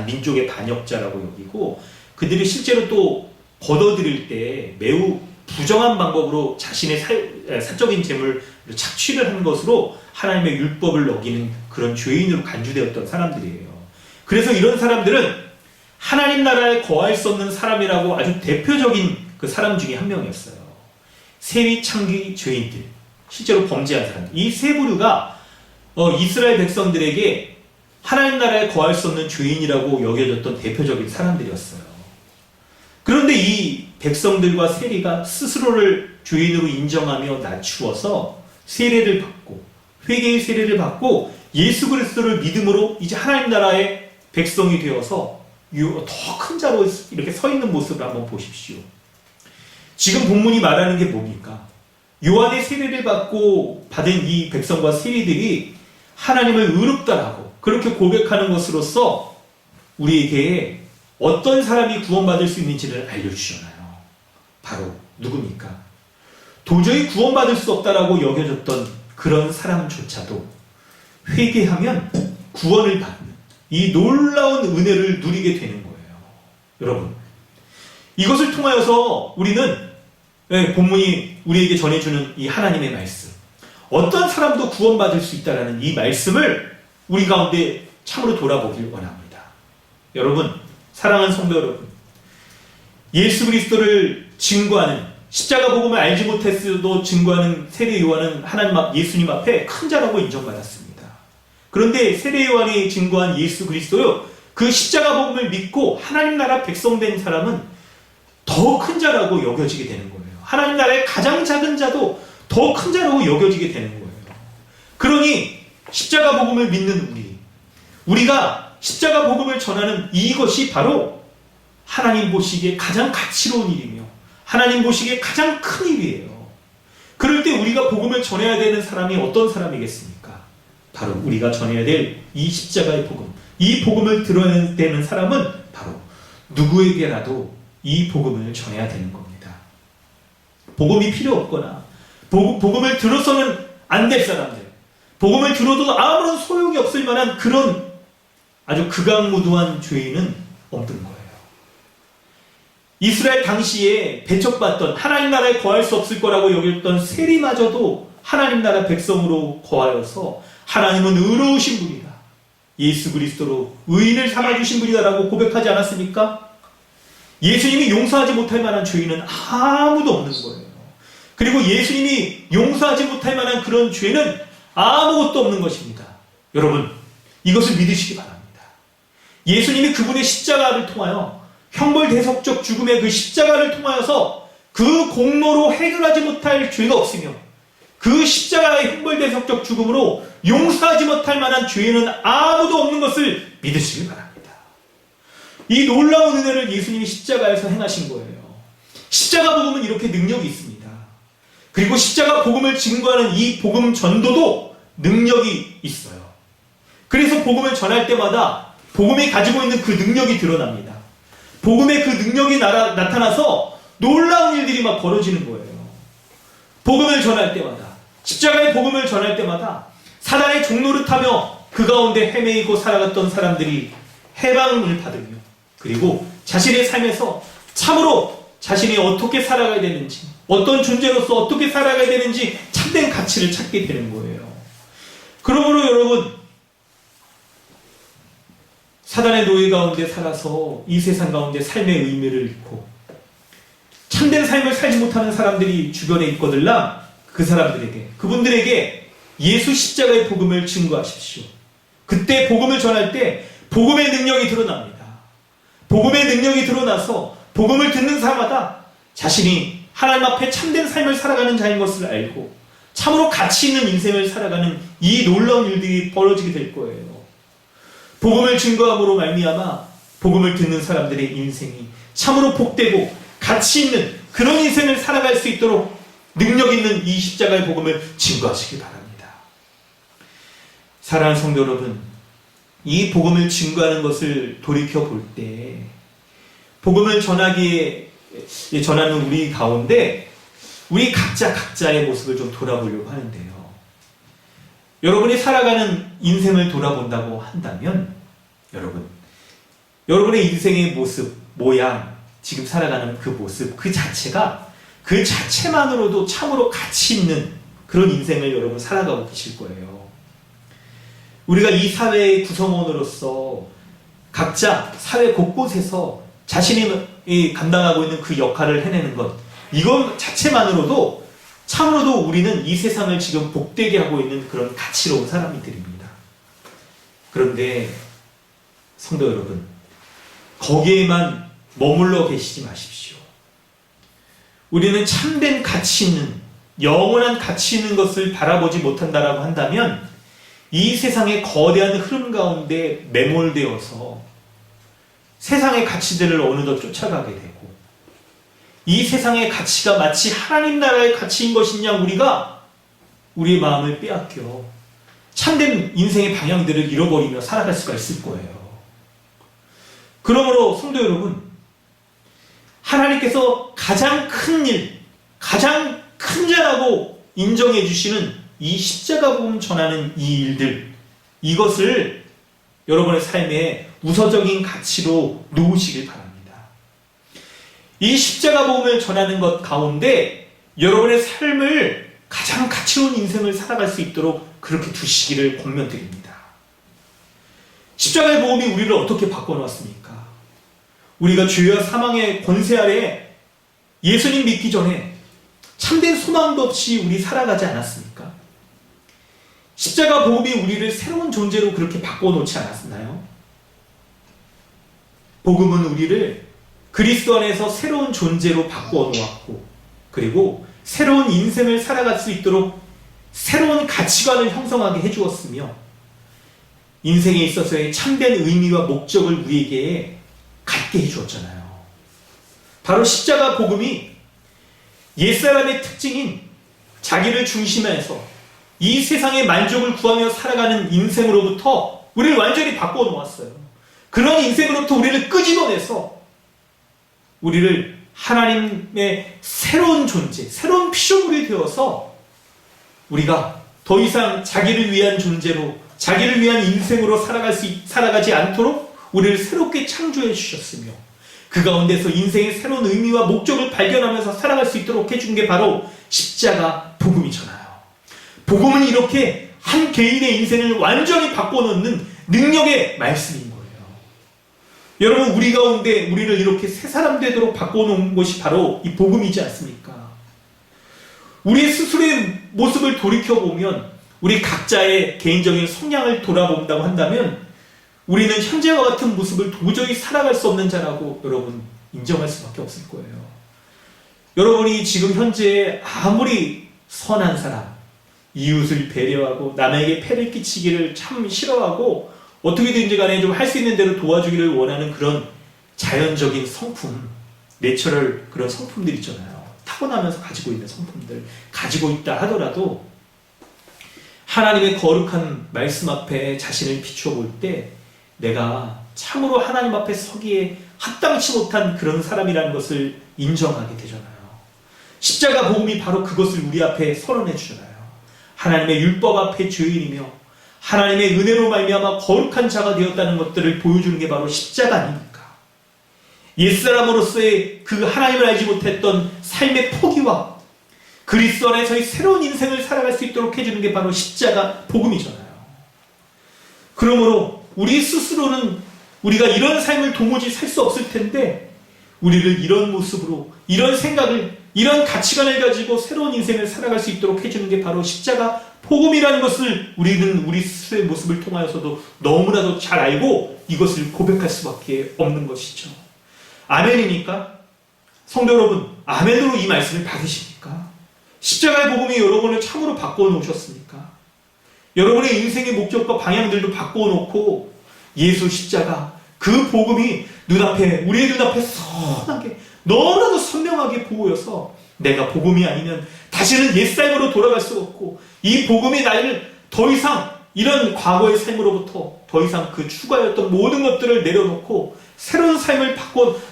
민족의 반역자라고 여기고, 그들이 실제로 또 걷어들일 때 매우 부정한 방법으로 자신의 사적인 재물을 착취를 한 것으로 하나님의 율법을 어기는 그런 죄인으로 간주되었던 사람들이에요. 그래서 이런 사람들은 하나님 나라에 거할 수 없는 사람이라고 아주 대표적인 그 사람 중에 한 명이었어요. 세리 창기 죄인들, 실제로 범죄한 사람들. 이 세 부류가 이스라엘 백성들에게 하나님 나라에 거할 수 없는 죄인이라고 여겨졌던 대표적인 사람들이었어요. 그런데 이 백성들과 세리가 스스로를 죄인으로 인정하며 낮추어서 세례를 받고 회개의 세례를 받고 예수 그리스도를 믿음으로 이제 하나님 나라의 백성이 되어서 더 큰 자로 이렇게 서 있는 모습을 한번 보십시오. 지금 본문이 말하는 게 뭡니까? 요한의 세례를 받고 받은 이 백성과 세리들이 하나님을 의롭다라고 그렇게 고백하는 것으로서 우리에게 어떤 사람이 구원받을 수 있는지를 알려주잖아요. 바로 누굽니까? 도저히 구원받을 수 없다라고 여겨졌던 그런 사람조차도 회개하면 구원을 받는 이 놀라운 은혜를 누리게 되는 거예요. 여러분, 이것을 통하여서 우리는 본문이 우리에게 전해주는 이 하나님의 말씀, 어떤 사람도 구원받을 수 있다는 이 말씀을 우리 가운데 참으로 돌아보길 원합니다. 여러분, 사랑하는 성도 여러분, 예수 그리스도를 증거하는, 십자가 복음을 알지 못했어도 증거하는 세례 요한은 예수님 앞에 큰 자라고 인정받았습니다. 그런데 세례 요한이 증거한 예수 그리스도요, 그 십자가 복음을 믿고 하나님 나라 백성 된 사람은 더 큰 자라고 여겨지게 되는 거예요. 하나님 나라의 가장 작은 자도 더 큰 자라고 여겨지게 되는 거예요. 그러니 십자가 복음을 믿는 우리가 십자가 복음을 전하는 이것이 바로 하나님 보시기에 가장 가치로운 일이며 하나님 보시기에 가장 큰 일이에요. 그럴 때 우리가 복음을 전해야 되는 사람이 어떤 사람이겠습니까? 바로 우리가 전해야 될 이 십자가의 복음, 이 복음을 들어야 되는 사람은 바로 누구에게라도 이 복음을 전해야 되는 겁니다. 복음이 필요 없거나 복음을 들어서는 안 될 사람들, 복음을 들어도 아무런 소용이 없을 만한 그런 아주 극악무도한 죄인은 없는 거예요. 이스라엘 당시에 배척받던 하나님 나라에 거할 수 없을 거라고 여겼던 세리마저도 하나님 나라 백성으로 거하여서 하나님은 의로우신 분이다, 예수 그리스도로 의인을 삼아주신 분이다라고 고백하지 않았습니까? 예수님이 용서하지 못할 만한 죄인은 아무도 없는 거예요. 그리고 예수님이 용서하지 못할 만한 그런 죄는 아무것도 없는 것입니다. 여러분, 이것을 믿으시기 바랍니다. 예수님이 그분의 십자가를 통하여 형벌대속적 죽음의 그 십자가를 통하여서 그 공로로 해결하지 못할 죄가 없으며 그 십자가의 형벌대속적 죽음으로 용서하지 못할 만한 죄는 아무도 없는 것을 믿으시길 바랍니다. 이 놀라운 은혜를 예수님이 십자가에서 행하신 거예요. 십자가 복음은 이렇게 능력이 있습니다. 그리고 십자가 복음을 증거하는 이 복음 전도도 능력이 있어요. 그래서 복음을 전할 때마다 복음이 가지고 있는 그 능력이 드러납니다. 복음의 그 능력이 나타나서 놀라운 일들이 막 벌어지는 거예요. 복음을 전할 때마다, 십자가의 복음을 전할 때마다 사단의 종노릇하며 그 가운데 헤매이고 살아갔던 사람들이 해방을 받으며, 그리고 자신의 삶에서 참으로 자신이 어떻게 살아가야 되는지, 어떤 존재로서 어떻게 살아가야 되는지 참된 가치를 찾게 되는 거예요. 그러므로 여러분, 사단의 노예 가운데 살아서 이 세상 가운데 삶의 의미를 잃고 참된 삶을 살지 못하는 사람들이 주변에 있거들라 그 사람들에게, 그분들에게 예수 십자가의 복음을 증거하십시오. 그때 복음을 전할 때 복음의 능력이 드러납니다. 복음의 능력이 드러나서 복음을 듣는 사람마다 자신이 하나님 앞에 참된 삶을 살아가는 자인 것을 알고 참으로 가치 있는 인생을 살아가는 이 놀라운 일들이 벌어지게 될 거예요. 복음을 증거함으로 말미암아 복음을 듣는 사람들의 인생이 참으로 복되고 가치 있는 그런 인생을 살아갈 수 있도록 능력 있는 이 십자가의 복음을 증거하시기 바랍니다. 사랑하는 성도 여러분, 이 복음을 증거하는 것을 돌이켜 볼 때 복음을 전하는 우리 가운데 우리 각자의 모습을 좀 돌아보려고 하는데요. 여러분이 살아가는 인생을 돌아본다고 한다면 여러분의 인생의 모습, 모양, 지금 살아가는 그 모습, 그 자체만으로도 참으로 가치 있는 그런 인생을 여러분 살아가고 계실 거예요. 우리가 이 사회의 구성원으로서 각자 사회 곳곳에서 자신이 감당하고 있는 그 역할을 해내는 것, 이것 자체만으로도 참으로도 우리는 이 세상을 지금 복되게 하고 있는 그런 가치로운 사람들입니다. 그런데 성도 여러분, 거기에만 머물러 계시지 마십시오. 우리는 참된 가치 있는, 영원한 가치 있는 것을 바라보지 못한다라고 한다면 이 세상의 거대한 흐름 가운데 매몰되어서 세상의 가치들을 어느덧 쫓아가게 되고, 이 세상의 가치가 마치 하나님 나라의 가치인 것이냐, 우리가 우리의 마음을 빼앗겨 참된 인생의 방향들을 잃어버리며 살아갈 수가 있을 거예요. 그러므로 성도 여러분, 하나님께서 가장 큰 일, 가장 큰 자라고 인정해 주시는 이 십자가 복음 전하는 이 일들, 이것을 여러분의 삶에 우서적인 가치로 놓으시길 바랍니다. 이 십자가 복음을 전하는 것 가운데 여러분의 삶을 가장 가치로운 인생을 살아갈 수 있도록 그렇게 두시기를 권면드립니다. 십자가의 복음이 우리를 어떻게 바꿔놓았습니까? 우리가 죄와 사망의 권세 아래 예수님 믿기 전에 참된 소망도 없이 우리 살아가지 않았습니까? 십자가 복음이 우리를 새로운 존재로 그렇게 바꿔놓지 않았나요? 복음은 우리를 그리스도 안에서 새로운 존재로 바꿔놓았고, 그리고 새로운 인생을 살아갈 수 있도록 새로운 가치관을 형성하게 해주었으며, 인생에 있어서의 참된 의미와 목적을 우리에게 갖게 해주었잖아요. 바로 십자가 복음이 옛사람의 특징인 자기를 중심해서 이 세상의 만족을 구하며 살아가는 인생으로부터 우리를 완전히 바꿔 놓았어요. 그런 인생으로부터 우리를 끄집어내서 우리를 하나님의 새로운 존재, 새로운 피조물이 되어서 우리가 더 이상 자기를 위한 존재로, 자기를 위한 인생으로 살아가지 않도록 우리를 새롭게 창조해 주셨으며, 그 가운데서 인생의 새로운 의미와 목적을 발견하면서 살아갈 수 있도록 해준 게 바로 십자가 복음이잖아요. 복음은 이렇게 한 개인의 인생을 완전히 바꿔놓는 능력의 말씀인 거예요. 여러분, 우리 가운데 우리를 이렇게 새 사람 되도록 바꿔놓은 것이 바로 이 복음이지 않습니까? 우리 스스로의 모습을 돌이켜보면, 우리 각자의 개인적인 성향을 돌아본다고 한다면 우리는 현재와 같은 모습을 도저히 살아갈 수 없는 자라고 여러분 인정할 수밖에 없을 거예요. 여러분이 지금 현재 아무리 선한 사람, 이웃을 배려하고 남에게 폐를 끼치기를 참 싫어하고 어떻게든지 간에 좀 할 수 있는 대로 도와주기를 원하는 그런 자연적인 성품, 내처럴 그런 성품들 있잖아요. 타고나면서 가지고 있는 성품들 가지고 있다 하더라도 하나님의 거룩한 말씀 앞에 자신을 비추어 볼 때 내가 참으로 하나님 앞에 서기에 합당치 못한 그런 사람이라는 것을 인정하게 되잖아요. 십자가 복음이 바로 그것을 우리 앞에 선언해 주잖아요. 하나님의 율법 앞에 죄인이며 하나님의 은혜로 말미암아 거룩한 자가 되었다는 것들을 보여주는 게 바로 십자가 아닙니까? 옛사람으로서의 그 하나님을 알지 못했던 삶의 포기와 그리스도 안에서의 새로운 인생을 살아갈 수 있도록 해주는 게 바로 십자가 복음이잖아요. 그러므로 우리 스스로는 우리가 이런 삶을 도무지 살 수 없을 텐데 우리를 이런 모습으로 이런 생각을 이런 가치관을 가지고 새로운 인생을 살아갈 수 있도록 해주는 게 바로 십자가 복음이라는 것을 우리는 우리 스스로의 모습을 통하여서도 너무나도 잘 알고 이것을 고백할 수밖에 없는 것이죠. 아멘이니까? 성도 여러분, 아멘으로 이 말씀을 받으십니까? 십자가의 복음이 여러분을 참으로 바꿔놓으셨습니까? 여러분의 인생의 목적과 방향들도 바꿔놓고 예수 십자가, 그 복음이 눈앞에, 우리의 눈앞에 선하게 너무나도 선명하게 보여서 내가 복음이 아니면 다시는 옛삶으로 돌아갈 수 없고 이 복음이 나를 더 이상 이런 과거의 삶으로부터 더 이상 그 추가였던 모든 것들을 내려놓고 새로운 삶을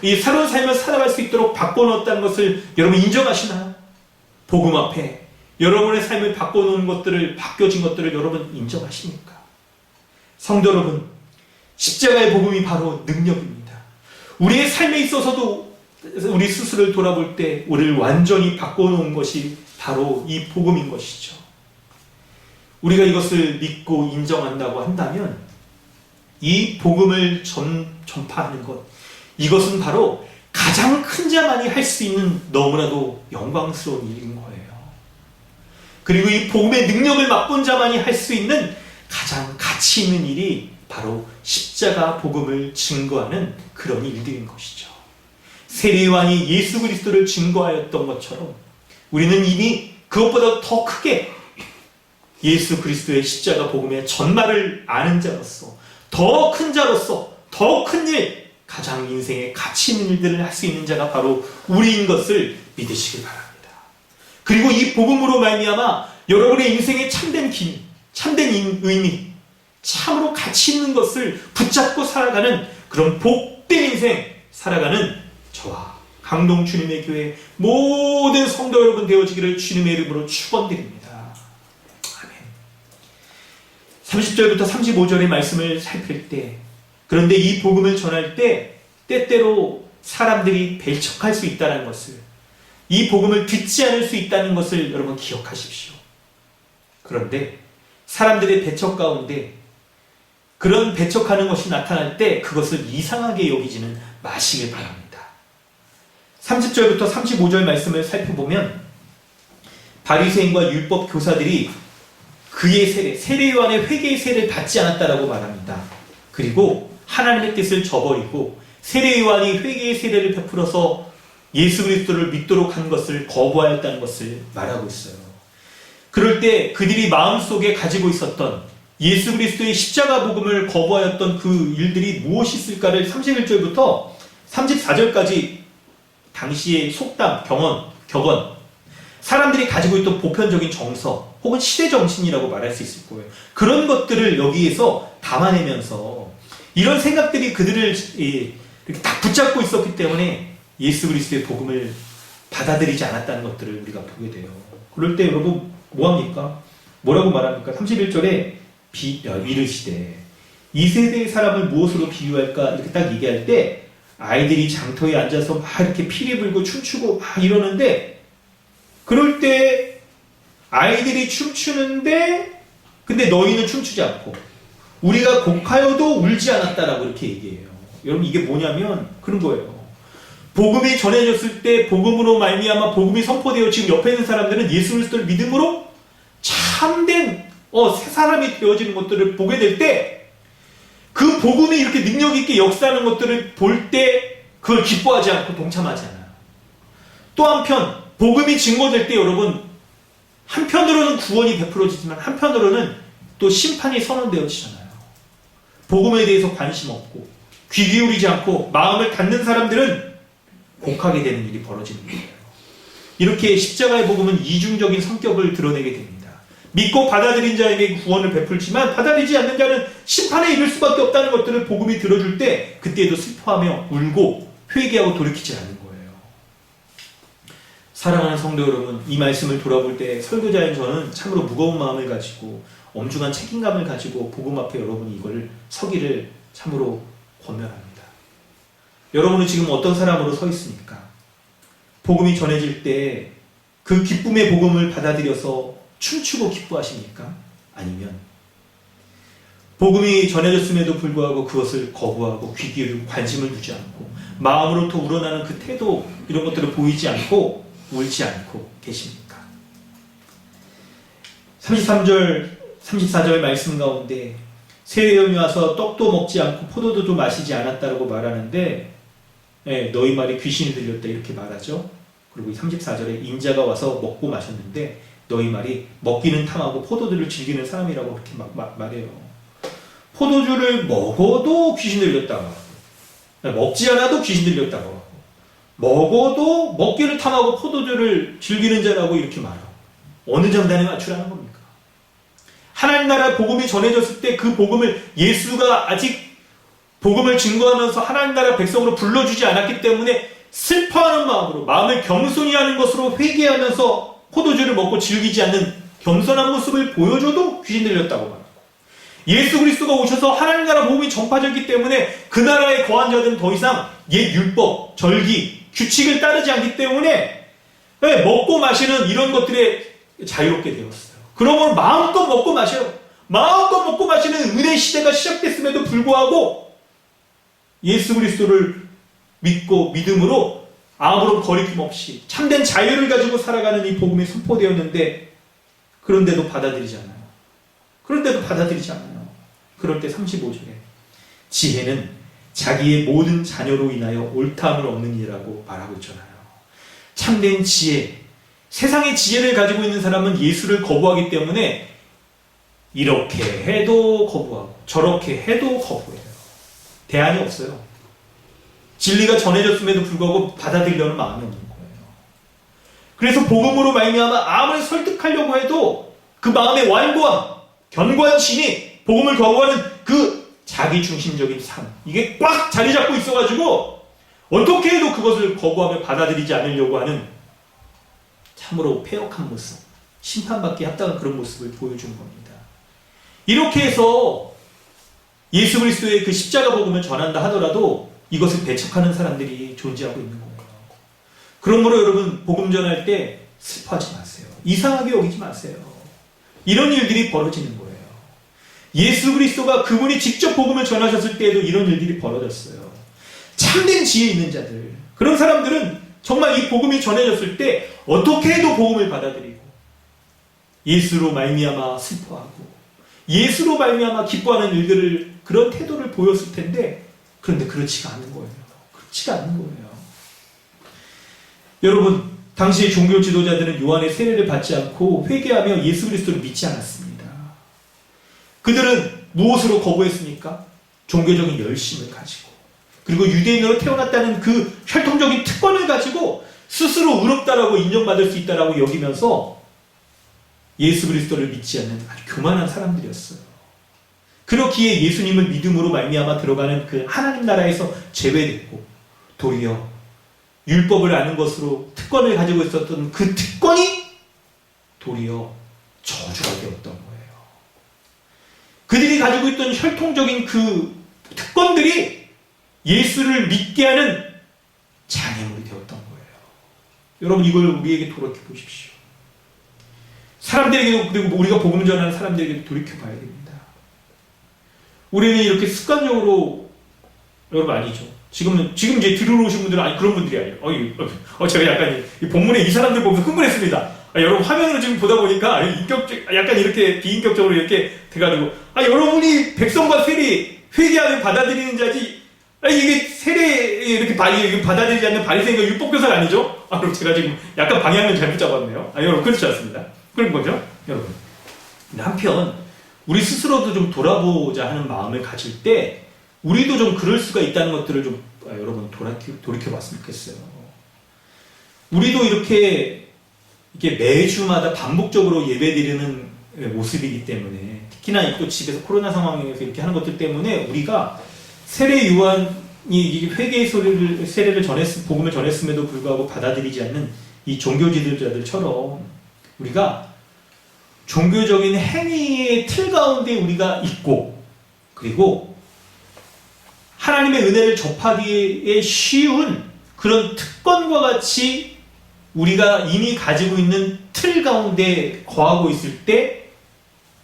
이 새로운 삶을 살아갈 수 있도록 바꿔놓았다는 것을 여러분 인정하시나요? 복음 앞에 여러분의 삶을 바꿔놓은 것들을, 바뀌어진 것들을 여러분 인정하십니까? 성도 여러분, 십자가의 복음이 바로 능력입니다. 우리의 삶에 있어서도 우리 스스로를 돌아볼 때 우리를 완전히 바꿔놓은 것이 바로 이 복음인 것이죠. 우리가 이것을 믿고 인정한다고 한다면 이 복음을 전파하는 것, 이것은 바로 가장 큰 자만이 할 수 있는 너무나도 영광스러운 일인 거예요. 그리고 이 복음의 능력을 맛본 자만이 할 수 있는 가장 가치 있는 일이 바로 십자가 복음을 증거하는 그런 일들인 것이죠. 세례요한이 예수 그리스도를 증거하였던 것처럼 우리는 이미 그것보다 더 크게 예수 그리스도의 십자가 복음의 전말을 아는 자로서 더 큰 자로서 더 큰 일, 가장 인생에 가치 있는 일들을 할 수 있는 자가 바로 우리인 것을 믿으시길 바랍니다. 그리고 이 복음으로 말미암아 여러분의 인생의 참된 기능, 참된 의미, 참으로 가치 있는 것을 붙잡고 살아가는 그런 복된 인생 살아가는 저와 강동 주님의 교회 모든 성도 여러분 되어지기를 주님의 이름으로 축원드립니다. 아멘. 30절부터 35절의 말씀을 살필 때, 그런데 이 복음을 전할 때 때때로 사람들이 배척할 수 있다는 것을, 이 복음을 듣지 않을 수 있다는 것을 여러분 기억하십시오. 그런데 사람들의 배척 가운데 그런 배척하는 것이 나타날 때 그것을 이상하게 여기지는 마시길 바랍니다. 30절부터 35절 말씀을 살펴보면 바리새인과 율법 교사들이 그의 세례요한의 회개의 세례를 받지 않았다라고 말합니다. 그리고 하나님의 뜻을 저버리고 세례요한이 회개의 세례를 베풀어서 예수 그리스도를 믿도록 한 것을 거부하였다는 것을 말하고 있어요. 그럴 때 그들이 마음속에 가지고 있었던 예수 그리스도의 십자가 복음을 거부하였던 그 일들이 무엇이 있을까를 31절부터 34절까지 당시의 속담, 격언, 사람들이 가지고 있던 보편적인 정서 혹은 시대 정신이라고 말할 수 있을 거예요. 그런 것들을 여기에서 담아내면서 이런 생각들이 그들을 이렇게 딱 붙잡고 있었기 때문에 예수 그리스도의 복음을 받아들이지 않았다는 것들을 우리가 보게 돼요. 그럴 때 여러분 뭐합니까? 뭐라고 말합니까? 31절에 이르시되 이 세대의 사람을 무엇으로 비유할까? 이렇게 딱 얘기할 때 아이들이 장터에 앉아서 막 이렇게 피리 불고 춤추고 막 이러는데, 그럴 때 아이들이 춤추는데 근데 너희는 춤추지 않고 우리가 곡하여도 울지 않았다라고 이렇게 얘기해요. 여러분 이게 뭐냐면 그런 거예요. 복음이 전해졌을 때 복음으로 말미암아 복음이 선포되어 지금 옆에 있는 사람들은 예수 그리스도를 믿음으로 참된 새 사람이 되어지는 것들을 보게 될 때 그 복음이 이렇게 능력 있게 역사하는 것들을 볼 때 그걸 기뻐하지 않고 동참하지 않아요. 또 한편 복음이 증거될 때 여러분 한편으로는 구원이 베풀어지지만 한편으로는 또 심판이 선언되어지잖아요. 복음에 대해서 관심 없고 귀 기울이지 않고 마음을 닫는 사람들은 곡하게 되는 일이 벌어지는 거예요. 이렇게 십자가의 복음은 이중적인 성격을 드러내게 됩니다. 믿고 받아들인 자에게 구원을 베풀지만 받아들이지 않는 자는 심판에 이를 수밖에 없다는 것들을 복음이 들어줄 때 그때에도 슬퍼하며 울고 회개하고 돌이키지 않는 거예요. 사랑하는 성도 여러분, 이 말씀을 돌아볼 때 설교자인 저는 참으로 무거운 마음을 가지고 엄중한 책임감을 가지고 복음 앞에 여러분이 이걸 서기를 참으로 권면합니다. 여러분은 지금 어떤 사람으로 서 있습니까? 복음이 전해질 때 그 기쁨의 복음을 받아들여서 춤추고 기뻐하십니까? 아니면 복음이 전해졌음에도 불구하고 그것을 거부하고 귀 기울이고 관심을 두지 않고 마음으로부터 우러나는 그 태도 이런 것들을 보이지 않고 울지 않고 계십니까? 33절 34절 말씀 가운데 세례요한이 와서 떡도 먹지 않고 포도주도 마시지 않았다라고 말하는데 너희 말이 귀신이 들렸다 이렇게 말하죠. 그리고 34절에 인자가 와서 먹고 마셨는데 너희 말이 먹기는 탐하고 포도주를 즐기는 사람이라고 그렇게 말해요. 포도주를 먹어도 귀신 들렸다고 하고 먹지 않아도 귀신 들렸다고 하고 먹어도 먹기를 탐하고 포도주를 즐기는 자라고 이렇게 말하고 어느 장단에 맞추라는 겁니까? 하나님 나라 복음이 전해졌을 때 그 복음을 예수가 아직 복음을 증거하면서 하나님 나라 백성으로 불러주지 않았기 때문에 슬퍼하는 마음으로 마음을 겸손히 하는 것으로 회개하면서 포도주를 먹고 즐기지 않는 겸손한 모습을 보여줘도 귀신 들렸다고 말하고 예수 그리스도가 오셔서 하나님 나라 복음이 전파되기 때문에 그 나라에 거한 자들은 더 이상 옛 율법, 절기, 규칙을 따르지 않기 때문에 먹고 마시는 이런 것들에 자유롭게 되었어요. 그러므로 마음껏 먹고 마셔요. 마음껏 먹고 마시는 은혜 시대가 시작됐음에도 불구하고 예수 그리스도를 믿고 믿음으로 아무런 거리낌 없이 참된 자유를 가지고 살아가는 이 복음이 선포되었는데 그런데도 받아들이지 않아요. 그런데도 받아들이지 않아요. 그럴 때 35절에 지혜는 자기의 모든 자녀로 인하여 옳다함을 얻는 이라고 말하고 있잖아요. 참된 지혜, 세상의 지혜를 가지고 있는 사람은 예수를 거부하기 때문에 이렇게 해도 거부하고 저렇게 해도 거부해요. 대안이 없어요. 진리가 전해졌음에도 불구하고 받아들이려는 마음이 없는 거예요. 그래서 복음으로 말미암아 아무리 설득하려고 해도 그 마음의 완고함, 견고한심이 복음을 거부하는 그 자기중심적인 삶 이게 꽉 자리 잡고 있어가지고 어떻게 해도 그것을 거부하며 받아들이지 않으려고 하는 참으로 패역한 모습, 심판받기 합당한 그런 모습을 보여주는 겁니다. 이렇게 해서 예수 그리스도의 그 십자가 복음을 전한다 하더라도 이것을 배척하는 사람들이 존재하고 있는 거예요. 그러므로 여러분 복음 전할 때 슬퍼하지 마세요. 이상하게 여기지 마세요. 이런 일들이 벌어지는 거예요. 예수 그리스도가 그분이 직접 복음을 전하셨을 때에도 이런 일들이 벌어졌어요. 참된 지혜 있는 자들, 그런 사람들은 정말 이 복음이 전해졌을 때 어떻게 해도 복음을 받아들이고 예수로 말미암아 슬퍼하고 예수로 말미암아 기뻐하는 일들을 그런 태도를 보였을 텐데 그런데 그렇지가 않은 거예요. 그렇지가 않은 거예요. 여러분, 당시의 종교 지도자들은 요한의 세례를 받지 않고 회개하며 예수 그리스도를 믿지 않았습니다. 그들은 무엇으로 거부했습니까? 종교적인 열심을 가지고 그리고 유대인으로 태어났다는 그 혈통적인 특권을 가지고 스스로 의롭다라고 인정받을 수 있다라고 여기면서 예수 그리스도를 믿지 않는 아주 교만한 사람들이었어요. 그렇기에 예수님을 믿음으로 말미암아 들어가는 그 하나님 나라에서 제외됐고 도리어 율법을 아는 것으로 특권을 가지고 있었던 그 특권이 도리어 저주가 되었던 거예요. 그들이 가지고 있던 혈통적인 그 특권들이 예수를 믿게 하는 장애물이 되었던 거예요. 여러분 이걸 우리에게 돌이켜 보십시오. 사람들에게도 그리고 우리가 복음 전하는 사람들에게도 돌이켜 봐야 됩니다. 우리는 이렇게 습관적으로 여러분 아니죠. 지금 이제 들으러 오신 분들은 아니 그런 분들이 아니에요. 제가 약간 이 본문에 이 사람들 보면서 흥분했습니다. 여러분 화면으로 지금 보다 보니까 약간 이렇게 비인격적으로 이렇게 돼가지고 여러분이 백성과 세리 회개하면 받아들이는 자지, 아니, 이게 세례 이렇게 받아들이지 않는 바리새인과 율법교사가 아니죠? 아, 그럼 제가 지금 약간 방향을 잘못 잡았네요. 아, 여러분, 그렇지 않습니다. 그런 거죠, 여러분. 근데 한편 우리 스스로도 좀 돌아보자 하는 마음을 가질 때 우리도 좀 그럴 수가 있다는 것들을 좀 여러분 돌이켜봤으면 좋겠어요. 우리도 이렇게 매주마다 반복적으로 예배드리는 모습이기 때문에, 특히나 또 집에서 코로나 상황에서 이렇게 하는 것들 때문에 우리가 세례 요한이 회개의 세례를 복음을 전했음에도 불구하고 받아들이지 않는 이 종교 지도자들처럼 우리가 종교적인 행위의 틀 가운데 우리가 있고, 그리고 하나님의 은혜를 접하기에 쉬운 그런 특권과 같이 우리가 이미 가지고 있는 틀 가운데 거하고 있을 때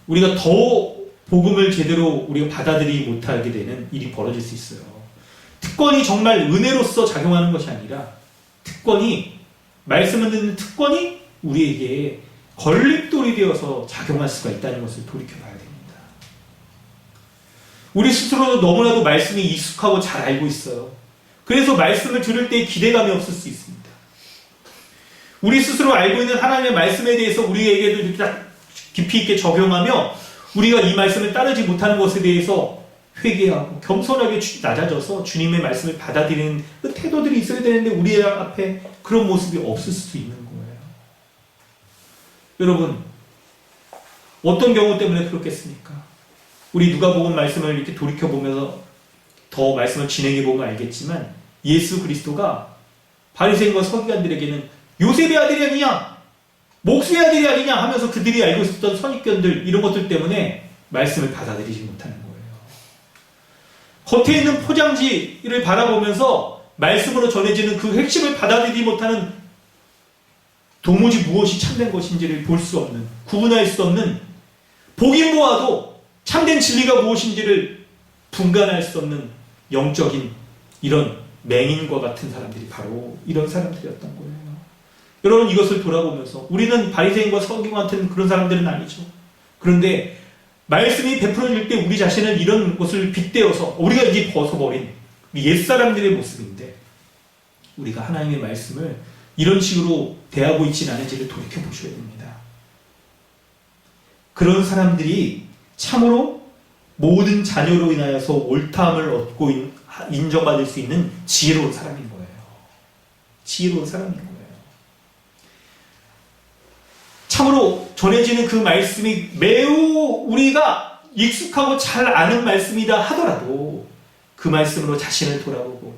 우리가 더 복음을 제대로 우리가 받아들이지 못하게 되는 일이 벌어질 수 있어요. 특권이 정말 은혜로서 작용하는 것이 아니라 말씀을 듣는 특권이 우리에게 걸림돌이 되어서 작용할 수가 있다는 것을 돌이켜봐야 됩니다. 우리 스스로도 너무나도 말씀이 익숙하고 잘 알고 있어요. 그래서 말씀을 들을 때 기대감이 없을 수 있습니다. 우리 스스로 알고 있는 하나님의 말씀에 대해서 우리에게도 딱 깊이 있게 적용하며 우리가 이 말씀을 따르지 못하는 것에 대해서 회개하고 겸손하게 낮아져서 주님의 말씀을 받아들이는 그 태도들이 있어야 되는데 우리 앞에 그런 모습이 없을 수도 있는 거예요. 여러분, 어떤 경우 때문에 그렇겠습니까? 우리 누가복음 말씀을 이렇게 돌이켜보면서 더 말씀을 진행해보면 알겠지만 예수 그리스도가 바리새인과 서기관들에게는 요셉의 아들이 아니냐, 목수의 아들이 아니냐 하면서 그들이 알고 있었던 선입견들, 이런 것들 때문에 말씀을 받아들이지 못하는 거예요. 겉에 있는 포장지를 바라보면서 말씀으로 전해지는 그 핵심을 받아들이지 못하는, 도무지 무엇이 참된 것인지를 볼 수 없는, 구분할 수 없는, 보긴 보아도 참된 진리가 무엇인지를 분간할 수 없는 영적인 이런 맹인과 같은 사람들이 바로 이런 사람들이었던 거예요. 여러분, 이것을 돌아보면서 우리는 바리새인과 서기관 같은 그런 사람들은 아니죠. 그런데 말씀이 베풀어질 때 우리 자신은 이런 것을 빗대어서 우리가 이제 벗어버린 옛사람들의 모습인데, 우리가 하나님의 말씀을 이런 식으로 대하고 있지는 않은지를 돌이켜보셔야 됩니다. 그런 사람들이 참으로 모든 자녀로 인하여서 옳다함을 얻고 인정받을 수 있는 지혜로운 사람인 거예요. 지혜로운 사람인 거예요. 참으로 전해지는 그 말씀이 매우 우리가 익숙하고 잘 아는 말씀이다 하더라도 그 말씀으로 자신을 돌아보고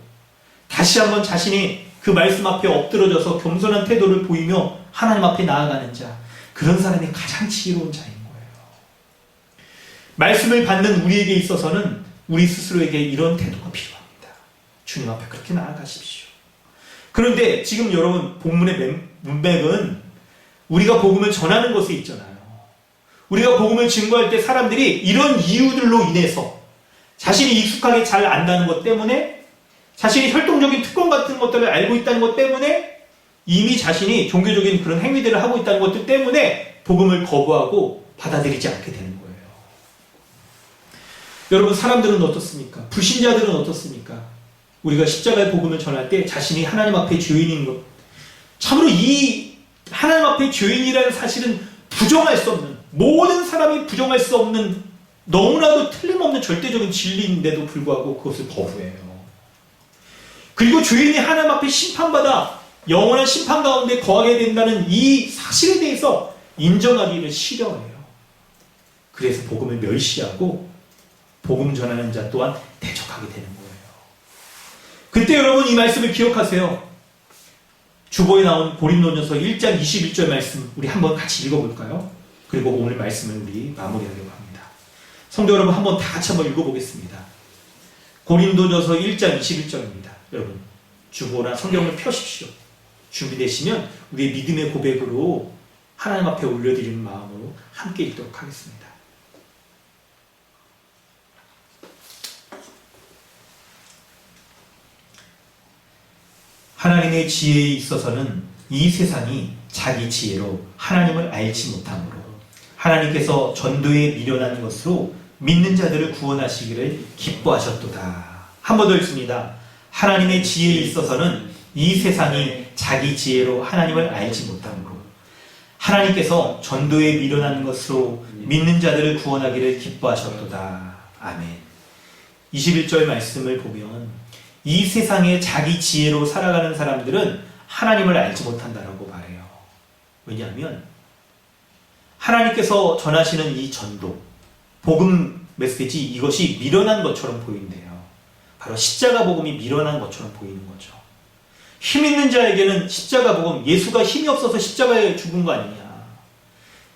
다시 한번 자신이 그 말씀 앞에 엎드러져서 겸손한 태도를 보이며 하나님 앞에 나아가는 자, 그런 사람이 가장 지혜로운 자인 거예요. 말씀을 받는 우리에게 있어서는 우리 스스로에게 이런 태도가 필요합니다. 주님 앞에 그렇게 나아가십시오. 그런데 지금 여러분, 본문의 문맥은 우리가 복음을 전하는 것에 있잖아요. 우리가 복음을 증거할 때 사람들이 이런 이유들로 인해서 자신이 익숙하게 잘 안다는 것 때문에, 자신이 혈통적인 특권 같은 것들을 알고 있다는 것 때문에, 이미 자신이 종교적인 그런 행위들을 하고 있다는 것들 때문에 복음을 거부하고 받아들이지 않게 되는 거예요. 여러분, 사람들은 어떻습니까? 불신자들은 어떻습니까? 우리가 십자가의 복음을 전할 때 자신이 하나님 앞에 죄인인 것, 참으로 이 하나님 앞에 죄인이라는 사실은 부정할 수 없는, 모든 사람이 부정할 수 없는 너무나도 틀림없는 절대적인 진리인데도 불구하고 그것을 거부해요. 그리고 죄인이 하나님 앞에 심판받아 영원한 심판 가운데 거하게 된다는 이 사실에 대해서 인정하기를 싫어해요. 그래서 복음을 멸시하고 복음 전하는 자 또한 대적하게 되는 거예요. 그때 여러분, 이 말씀을 기억하세요. 주보에 나온 고린도전서 1장 21절 말씀 우리 한번 같이 읽어볼까요? 그리고 오늘 말씀을 우리 마무리하려고 합니다. 성도 여러분, 한번 다 같이 한번 읽어보겠습니다. 고린도전서 1장 21절입니다. 여러분, 주보나 성경을 펴십시오. 준비되시면 우리의 믿음의 고백으로 하나님 앞에 올려드리는 마음으로 함께 읽도록 하겠습니다. 하나님의 지혜에 있어서는 이 세상이 자기 지혜로 하나님을 알지 못하므로 하나님께서 전도에 미련한 것으로 믿는 자들을 구원하시기를 기뻐하셨도다. 한 번 더 읽습니다. 하나님의 지혜에 있어서는 이 세상이 자기 지혜로 하나님을 알지 못하므로 하나님께서 전도에 미련한 것으로 믿는 자들을 구원하기를 기뻐하셨도다. 아멘. 21절 말씀을 보면 이 세상에 자기 지혜로 살아가는 사람들은 하나님을 알지 못한다라고 말해요. 왜냐하면 하나님께서 전하시는 이 전도, 복음 메시지, 이것이 미련한 것처럼 보인대요. 바로 십자가 복음이 미련한 것처럼 보이는 거죠. 힘 있는 자에게는 십자가 복음, 예수가 힘이 없어서 십자가에 죽은 거 아니냐.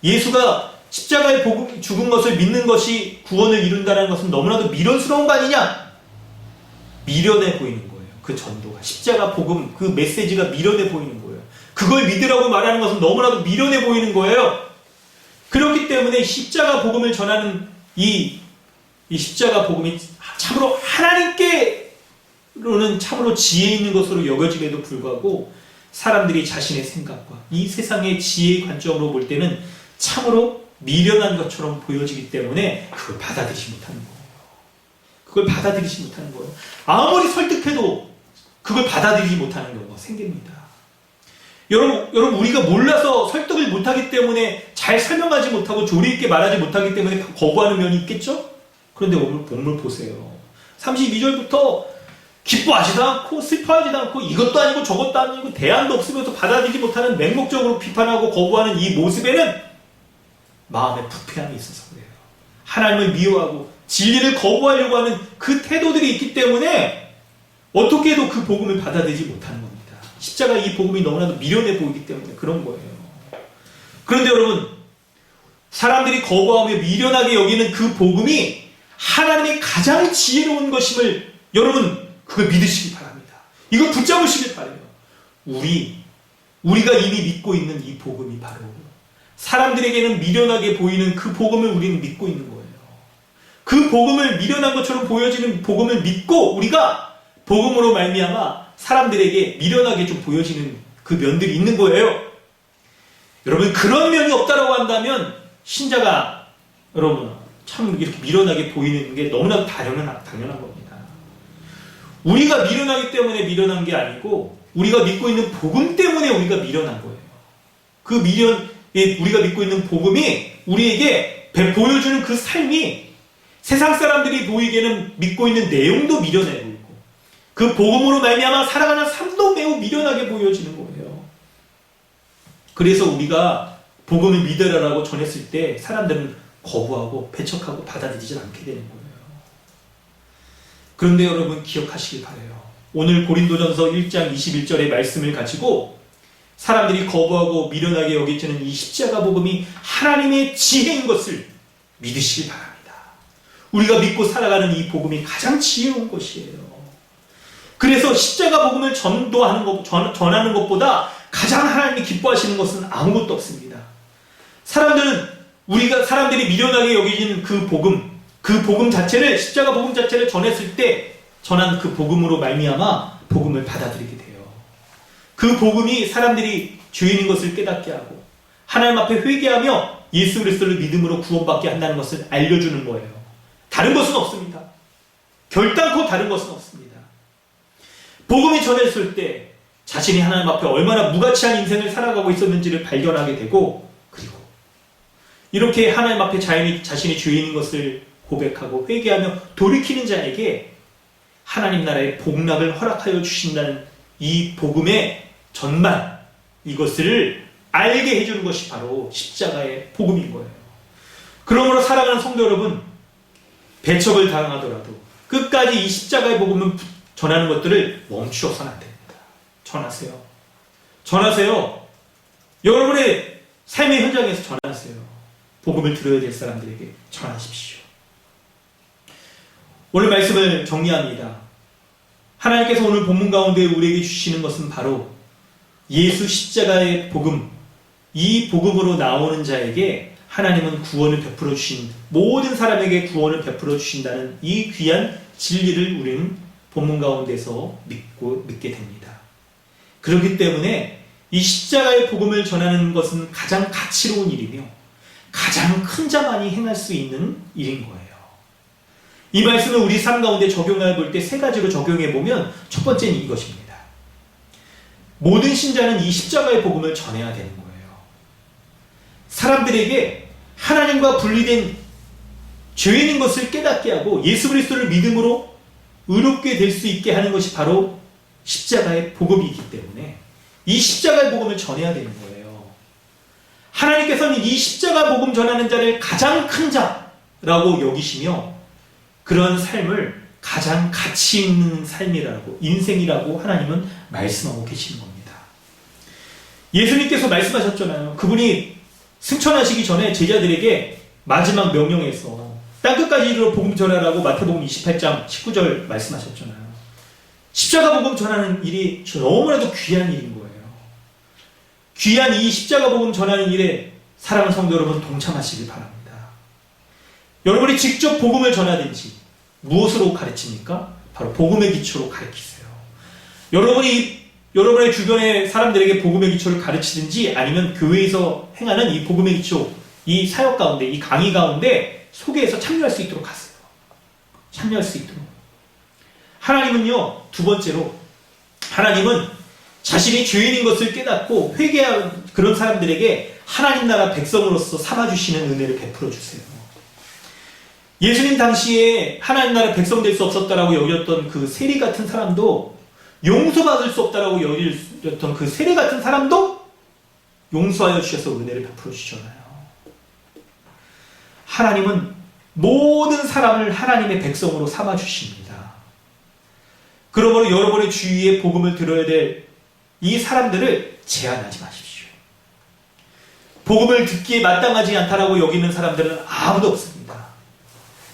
예수가 십자가에 죽은 것을 믿는 것이 구원을 이룬다는 것은 너무나도 미련스러운 거 아니냐. 미련해 보이는 거예요. 그 전도가, 십자가 복음, 그 메시지가 미련해 보이는 거예요. 그걸 믿으라고 말하는 것은 너무나도 미련해 보이는 거예요. 그렇기 때문에 십자가 복음을 전하는 이 십자가 복음이 참으로 하나님께로는 참으로 지혜 있는 것으로 여겨짐에도 불구하고 사람들이 자신의 생각과 이 세상의 지혜의 관점으로 볼 때는 참으로 미련한 것처럼 보여지기 때문에 그걸 받아들이지 못하는 거예요. 그걸 받아들이지 못하는 거예요. 아무리 설득해도 그걸 받아들이지 못하는 경우가 생깁니다. 여러분 우리가 몰라서 설득을 못하기 때문에 잘 설명하지 못하고 조리 있게 말하지 못하기 때문에 거부하는 면이 있겠죠? 그런데 오늘 본문 보세요. 32절부터 기뻐하지도 않고 슬퍼하지도 않고 이것도 아니고 저것도 아니고 대안도 없으면서 받아들이지 못하는 맹목적으로 비판하고 거부하는 이 모습에는 마음에 부패함이 있어서 그래요. 하나님을 미워하고 진리를 거부하려고 하는 그 태도들이 있기 때문에 어떻게 해도 그 복음을 받아들이지 못하는 겁니다. 십자가 이 복음이 너무나도 미련해 보이기 때문에 그런 거예요. 그런데 여러분, 사람들이 거부하며 미련하게 여기는 그 복음이 하나님의 가장 지혜로운 것임을 여러분 그걸 믿으시기 바랍니다. 이걸 붙잡으시길 바라요. 우리가 이미 믿고 있는 이 복음이 바로 사람들에게는 미련하게 보이는 그 복음을 우리는 믿고 있는 거예요. 그 복음을 미련한 것처럼 보여지는 복음을 믿고 우리가 복음으로 말미암아 사람들에게 미련하게 좀 보여지는 그 면들이 있는 거예요. 여러분 그런 면이 없다라고 한다면 신자가 여러분 참 이렇게 미련하게 보이는 게 너무나도 당연한 겁니다. 우리가 미련하기 때문에 미련한 게 아니고 우리가 믿고 있는 복음 때문에 우리가 미련한 거예요. 그 우리가 믿고 있는 복음이 우리에게 보여주는 그 삶이 세상 사람들이 보이기에는 믿고 있는 내용도 미련해 보이고 그 복음으로 말미암아 살아가는 삶도 매우 미련하게 보여지는 거예요. 그래서 우리가 복음을 믿으라고 전했을 때 사람들은 거부하고 배척하고 받아들이지 않게 되는 거예요. 그런데 여러분 기억하시길 바라요. 오늘 고린도전서 1장 21절의 말씀을 가지고 사람들이 거부하고 미련하게 여기지는 이 십자가 복음이 하나님의 지혜인 것을 믿으시길 바랍니다. 우리가 믿고 살아가는 이 복음이 가장 지혜로운 것이에요. 그래서 십자가 복음을 전하는 것보다 가장 하나님이 기뻐하시는 것은 아무것도 없습니다. 사람들이 미련하게 여기지는 그 복음 자체를, 십자가 복음 자체를 전했을 때 전한 그 복음으로 말미암아 복음을 받아들이게 돼요. 그 복음이 사람들이 죄인인 것을 깨닫게 하고 하나님 앞에 회개하며 예수 그리스도를 믿음으로 구원받게 한다는 것을 알려주는 거예요. 다른 것은 없습니다. 결단코 다른 것은 없습니다. 복음이 전했을 때 자신이 하나님 앞에 얼마나 무가치한 인생을 살아가고 있었는지를 발견하게 되고, 그리고 이렇게 하나님 앞에 자신이 죄인인 것을 고백하고 회개하며 돌이키는 자에게 하나님 나라의 복락을 허락하여 주신다는 이 복음의 전말, 이것을 알게 해주는 것이 바로 십자가의 복음인 거예요. 그러므로 사랑하는 성도 여러분, 배척을 당하더라도 끝까지 이 십자가의 복음을 전하는 것들을 멈추어서는 안 됩니다. 전하세요. 여러분의 삶의 현장에서 전하세요. 복음을 들어야 될 사람들에게 전하십시오. 오늘 말씀을 정리합니다. 하나님께서 오늘 본문 가운데 우리에게 주시는 것은 바로 예수 십자가의 복음, 이 복음으로 나오는 자에게 하나님은 구원을 베풀어 주신, 모든 사람에게 구원을 베풀어 주신다는 이 귀한 진리를 우리는 본문 가운데서 믿게 됩니다. 그렇기 때문에 이 십자가의 복음을 전하는 것은 가장 가치로운 일이며 가장 큰 자만이 행할 수 있는 일인 거예요. 이 말씀을 우리 삶 가운데 적용해 볼 때 세 가지로 적용해 보면 첫 번째는 이것입니다. 모든 신자는 이 십자가의 복음을 전해야 되는 거예요. 사람들에게 하나님과 분리된 죄인인 것을 깨닫게 하고 예수 그리스도를 믿음으로 의롭게 될 수 있게 하는 것이 바로 십자가의 복음이기 때문에 이 십자가의 복음을 전해야 되는 거예요. 하나님께서는 이 십자가 복음 전하는 자를 가장 큰 자라고 여기시며 그런 삶을 가장 가치 있는 삶이라고, 인생이라고 하나님은 말씀하고 계시는 겁니다. 예수님께서 말씀하셨잖아요. 그분이 승천하시기 전에 제자들에게 마지막 명령에서 땅끝까지 이르러 복음 전하라고 마태복음 28장 19절 말씀하셨잖아요. 십자가 복음 전하는 일이 너무나도 귀한 일인 거예요. 귀한 이 십자가 복음 전하는 일에 사랑하는 성도 여러분 동참하시길 바랍니다. 여러분이 직접 복음을 전하든지 무엇으로 가르칩니까? 바로 복음의 기초로 가르치세요. 여러분이 여러분의 주변의 사람들에게 복음의 기초를 가르치든지 아니면 교회에서 행하는 이 복음의 기초, 이 사역 가운데, 이 강의 가운데 소개해서 참여할 수 있도록 하세요. 참여할 수 있도록. 하나님은요, 두 번째로, 하나님은 자신이 죄인인 것을 깨닫고 회개한 그런 사람들에게 하나님 나라 백성으로서 삼아주시는 은혜를 베풀어 주세요. 예수님 당시에 하나님 나라 백성 될 수 없었다라고 여겼던 그 세리 같은 사람도, 용서받을 수 없다라고 여겼던 그 세리 같은 사람도 용서하여 주셔서 은혜를 베풀어 주잖아요. 하나님은 모든 사람을 하나님의 백성으로 삼아 주십니다. 그러므로 여러분의 주위에 복음을 들어야 될 이 사람들을 제한하지 마십시오. 복음을 듣기에 마땅하지 않다라고 여기는 사람들은 아무도 없습니다.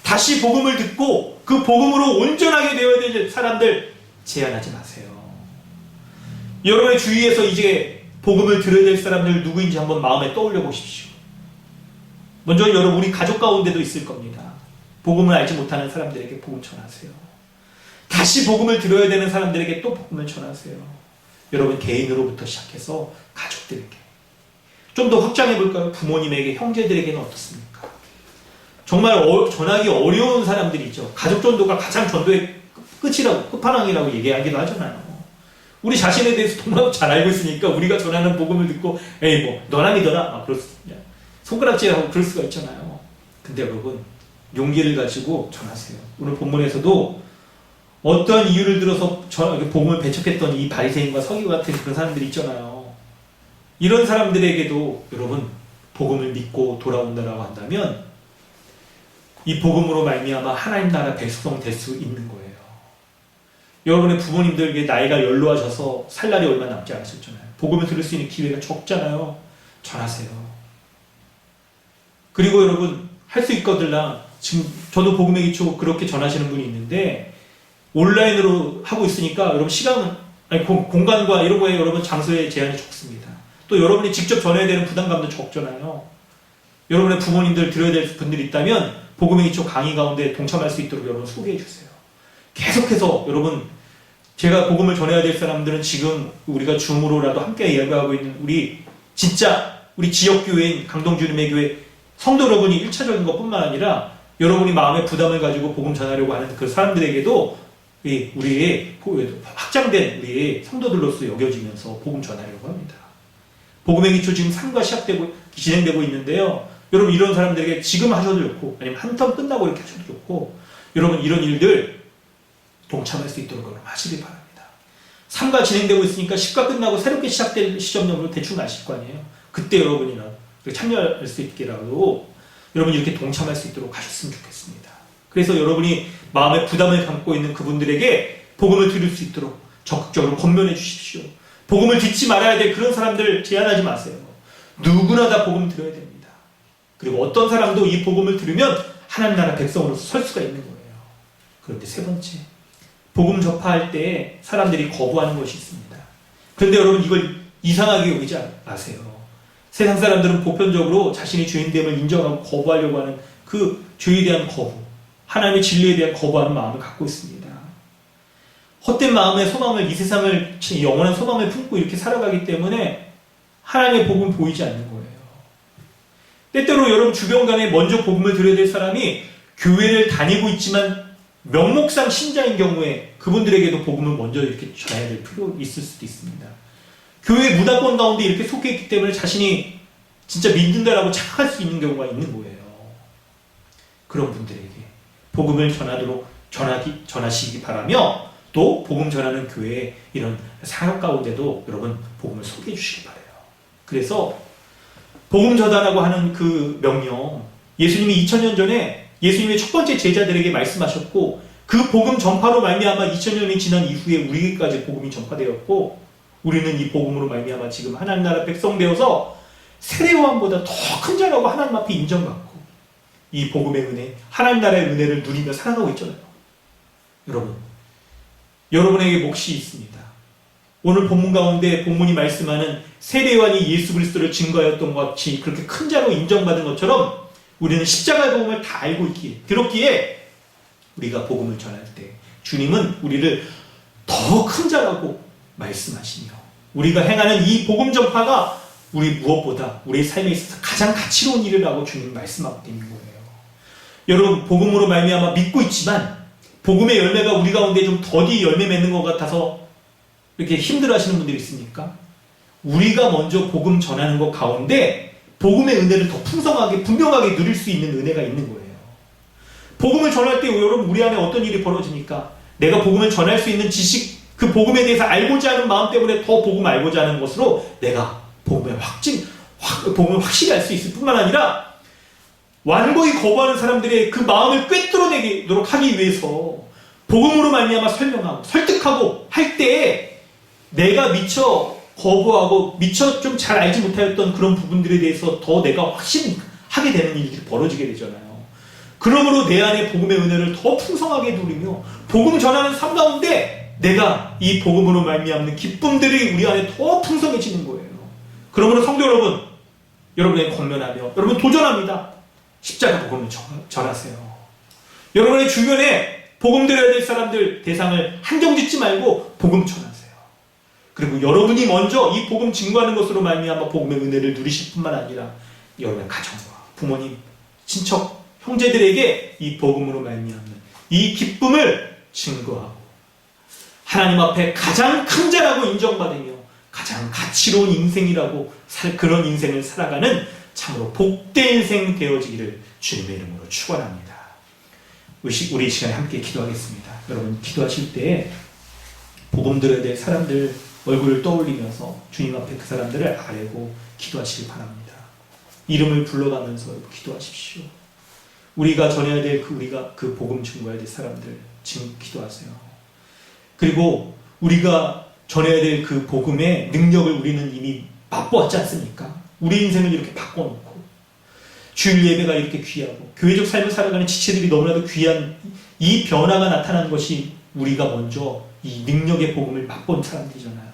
다시 복음을 듣고 그 복음으로 온전하게 되어야 될 사람들 제한하지 마세요. 여러분의 주위에서 이제 복음을 들어야 될 사람들 누구인지 한번 마음에 떠올려 보십시오. 먼저 여러분 우리 가족 가운데도 있을 겁니다. 복음을 알지 못하는 사람들에게 복음 전하세요. 다시 복음을 들어야 되는 사람들에게 또 복음을 전하세요. 여러분 개인으로부터 시작해서 가족들에게 좀 더 확장해 볼까요? 부모님에게, 형제들에게는 어떻습니까? 정말 전하기 어려운 사람들이 있죠. 가족 전도가 가장 전도의 끝이라고, 끝판왕이라고 얘기하기도 하잖아요. 우리 자신에 대해서 너무나 잘 알고 있으니까 우리가 전하는 복음을 듣고 에이 뭐 너나 믿어라 그럴 수, 손가락질하고 그럴 수가 있잖아요. 근데 여러분 용기를 가지고 전하세요. 오늘 본문에서도 어떤 이유를 들어서 복음을 배척했던 이 바리새인과 서기관 같은 그런 사람들이 있잖아요. 이런 사람들에게도 여러분 복음을 믿고 돌아온다라고 한다면 이 복음으로 말미암아 하나님 나라 백성 될 수 있는 거예요. 여러분의 부모님들에게 나이가 연로하셔서 살 날이 얼마 남지 않으셨잖아요. 복음을 들을 수 있는 기회가 적잖아요. 전하세요. 그리고 여러분 할 수 있거들랑 지금 저도 복음의 기초 그렇게 전하시는 분이 있는데 온라인으로 하고 있으니까 여러분 시간은 아니 공간과 이런 거에 여러분 장소의 제한이 적습니다. 또 여러분이 직접 전해야 되는 부담감도 적잖아요. 여러분의 부모님들 들어야 될 분들이 있다면 복음의 기초 강의 가운데 동참할 수 있도록 여러분 소개해 주세요. 계속해서 여러분 제가 복음을 전해야 될 사람들은 지금 우리가 줌으로라도 함께 예배하고 있는 우리 진짜 우리 지역교회인 강동주님의 교회 성도 여러분이 1차적인 것뿐만 아니라 여러분이 마음의 부담을 가지고 복음 전하려고 하는 그 사람들에게도 우리의 확장된 우리의 성도들로서 여겨지면서 복음 전하려고 합니다. 복음의 기초 지금 3가 진행되고 있는데요. 여러분 이런 사람들에게 지금 하셔도 좋고 아니면 한 텀 끝나고 이렇게 하셔도 좋고 여러분 이런 일들 동참할 수 있도록 여러분 하시길 바랍니다. 3가 진행되고 있으니까 10가 끝나고 새롭게 시작될 시점적으로 대충 아실 거 아니에요. 그때 여러분이나 참여할 수 있게라도 여러분이 이렇게 동참할 수 있도록 하셨으면 좋겠습니다. 그래서 여러분이 마음의 부담을 감고 있는 그분들에게 복음을 들을 수 있도록 적극적으로 권면해 주십시오. 복음을 듣지 말아야 될 그런 사람들 제한하지 마세요. 누구나 다 복음 들어야 됩니다. 그리고 어떤 사람도 이 복음을 들으면 하나님 나라 백성으로서 설 수가 있는 거예요. 그런데 세 번째, 복음 접할 때 사람들이 거부하는 것이 있습니다. 그런데 여러분 이걸 이상하게 여기지 마세요. 세상 사람들은 보편적으로 자신이 죄인됨을 인정하고 거부하려고 하는 그 죄에 대한 거부, 하나님의 진리에 대한 거부하는 마음을 갖고 있습니다. 헛된 마음의 소망을, 이 세상을 영원한 소망을 품고 이렇게 살아가기 때문에 하나님의 복음이 보이지 않는 거예요. 때때로 여러분 주변 간에 먼저 복음을 들어야 될 사람이 교회를 다니고 있지만 명목상 신자인 경우에 그분들에게도 복음을 먼저 이렇게 전해야 될 필요 있을 수도 있습니다. 교회 문화권 가운데 이렇게 속해 있기 때문에 자신이 진짜 믿는다라고 착각할 수 있는 경우가 있는 거예요. 그런 분들에게 복음을 전하시기 바라며, 또 복음 전하는 교회의 이런 사역 가운데도 여러분 복음을 소개해 주시기 바라요. 그래서 복음 전하라고 하는 그 명령, 예수님이 2000년 전에 예수님의 첫 번째 제자들에게 말씀하셨고, 그 복음 전파로 말미암아 2000년이 지난 이후에 우리에게까지 복음이 전파되었고, 우리는 이 복음으로 말미암아 지금 하나님 나라 백성 되어서 세례요한보다 더 큰 자라고 하나님 앞에 인정받고 이 복음의 은혜, 하나님 나라의 은혜를 누리며 살아가고 있잖아요. 여러분에게 몫이 있습니다. 오늘 본문 가운데 본문이 말씀하는 세례요한이 예수 그리스도를 증거하였던 것 같이 그렇게 큰 자로 인정받은 것처럼 우리는 십자가의 복음을 다 알고 들었기에 우리가 복음을 전할 때 주님은 우리를 더 큰 자라고 말씀하시며, 우리가 행하는 이 복음 전파가 우리 무엇보다 우리의 삶에 있어서 가장 가치로운 일이라고 주님 말씀하고 있는 거예요. 여러분, 복음으로 말미암아 믿고 있지만 복음의 열매가 우리 가운데 좀 더디 열매 맺는 것 같아서 이렇게 힘들어하시는 분들이 있습니까? 우리가 먼저 복음 전하는 것 가운데 복음의 은혜를 더 풍성하게 분명하게 누릴 수 있는 은혜가 있는 거예요. 복음을 전할 때 여러분, 우리 안에 어떤 일이 벌어지니까 내가 복음을 전할 수 있는 지식, 그 복음에 대해서 알고자 하는 마음 때문에 더 복음을 알고자 하는 것으로 내가 복음을 확실히 알 수 있을 뿐만 아니라 완고히 거부하는 사람들의 그 마음을 꿰뚫어내도록 하기 위해서 복음으로 말미암아 설명하고 설득하고 할 때에 내가 미처 거부하고 미처 좀 잘 알지 못하였던 그런 부분들에 대해서 더 내가 확신하게 되는 일들이 벌어지게 되잖아요. 그러므로 내 안에 복음의 은혜를 더 풍성하게 누리며 복음 전하는 삶 가운데 내가 이 복음으로 말미암는 기쁨들이 우리 안에 더 풍성해지는 거예요. 그러므로 성도 여러분, 여러분의 권면하며 여러분 도전합니다. 십자가 복음을 전하세요. 여러분의 주변에 복음 드려야 될 사람들 대상을 한정짓지 말고 복음 전하세요. 그리고 여러분이 먼저 이 복음 증거하는 것으로 말미암아 복음의 은혜를 누리실 뿐만 아니라 여러분의 가정과 부모님, 친척, 형제들에게 이 복음으로 말미암는 이 기쁨을 증거하고 하나님 앞에 가장 큰 자라고 인정받으며 가장 가치로운 인생이라고 그런 인생을 살아가는 참으로 복된 인생 되어지기를 주님의 이름으로 축원합니다. 우리 시간에 함께 기도하겠습니다. 여러분, 기도하실 때 복음 들어야 될 사람들 얼굴을 떠올리면서 주님 앞에 그 사람들을 아뢰고 기도하시길 바랍니다. 이름을 불러가면서 기도하십시오. 우리가 전해야 될 우리가 그 복음 증거해야 될 사람들 지금 기도하세요. 그리고 우리가 전해야 될 그 복음의 능력을 우리는 이미 맛보았지 않습니까? 우리 인생을 이렇게 바꿔놓고 주일 예배가 이렇게 귀하고 교회적 삶을 살아가는 지체들이 너무나도 귀한 이 변화가 나타난 것이 우리가 먼저 이 능력의 복음을 맛본 사람들이잖아요.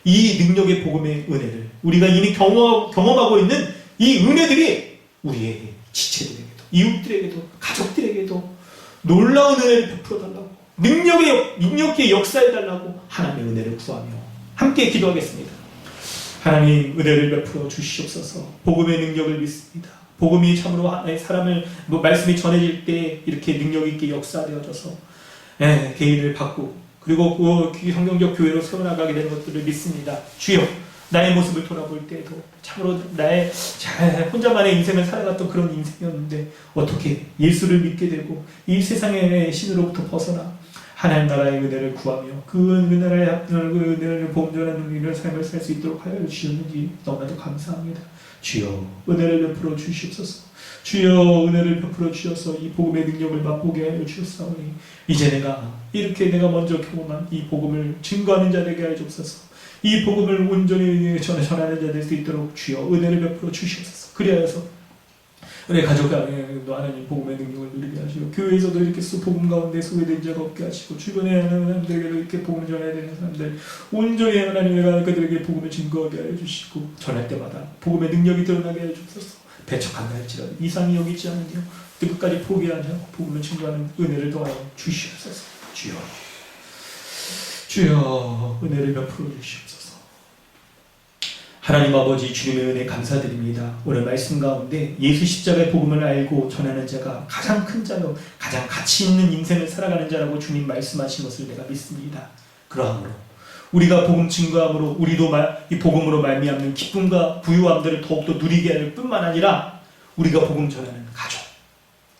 이 능력의 복음의 은혜를 우리가 이미 경험하고 있는 이 은혜들이 우리의 지체들에게도 이웃들에게도 가족들에게도 놀라운 은혜를 베풀어달라고, 능력의 역사해달라고 하나님의 은혜를 구하며 함께 기도하겠습니다. 하나님, 은혜를 베풀어 주시옵소서. 복음의 능력을 믿습니다. 복음이 참으로 하나의 사람을 말씀이 전해질 때 이렇게 능력 있게 역사되어져서 개인을 바꾸고 그리고 그 성경적 교회로 세워나가게 되는 것들을 믿습니다. 주여, 나의 모습을 돌아볼 때에도 참으로 나의 혼자만의 인생을 살아갔던 그런 인생이었는데 어떻게 예수를 믿게 되고 이 세상의 신으로부터 벗어나 하나님 나라의 은혜를 구하며 그 은혜를 본전하는 우리의 삶을 살 수 있도록 하여 주셨는지 너무나도 감사합니다. 주여, 은혜를 베풀어 주시옵소서. 주여, 은혜를 베풀어 주셔서 이 복음의 능력을 맛보게 하여 주셨사오니 이제 내가 먼저 경험한 이 복음을 증거하는 자 되게 하여 주옵소서. 이 복음을 온전히 전하는 자 될 수 있도록 주여 은혜를 베풀어 주시옵소서. 그리하여서 우리 가족 간에도 하나님 복음의 능력을 누리게 하시고 교회에서도 이렇게 복음 가운데 소외된 자가 없게 하시고 주변에 하는 사람들에게도 이렇게 복음을 전해야 되는 사람들 온전히 하나님의 그들에게 복음을 증거하게 하여 주시고 전할 때마다 복음의 능력이 드러나게 하여 주옵소서. 배척한다 할지라도 이상히 여기지 않으며 끝까지 포기하지 않고 복음을 증거하는 은혜를 더하여 주시옵소서. 주여 은혜를 베풀어 주시옵소서. 하나님 아버지 주님의 은혜 감사드립니다. 오늘 말씀 가운데 예수 십자가의 복음을 알고 전하는 자가 가장 큰 자요 가장 가치 있는 인생을 살아가는 자라고 주님 말씀하신 것을 내가 믿습니다. 그러므로 우리가 복음 증거함으로 우리도 이 복음으로 말미암는 기쁨과 부유함들을 더욱더 누리게 할 뿐만 아니라 우리가 복음 전하는 가족,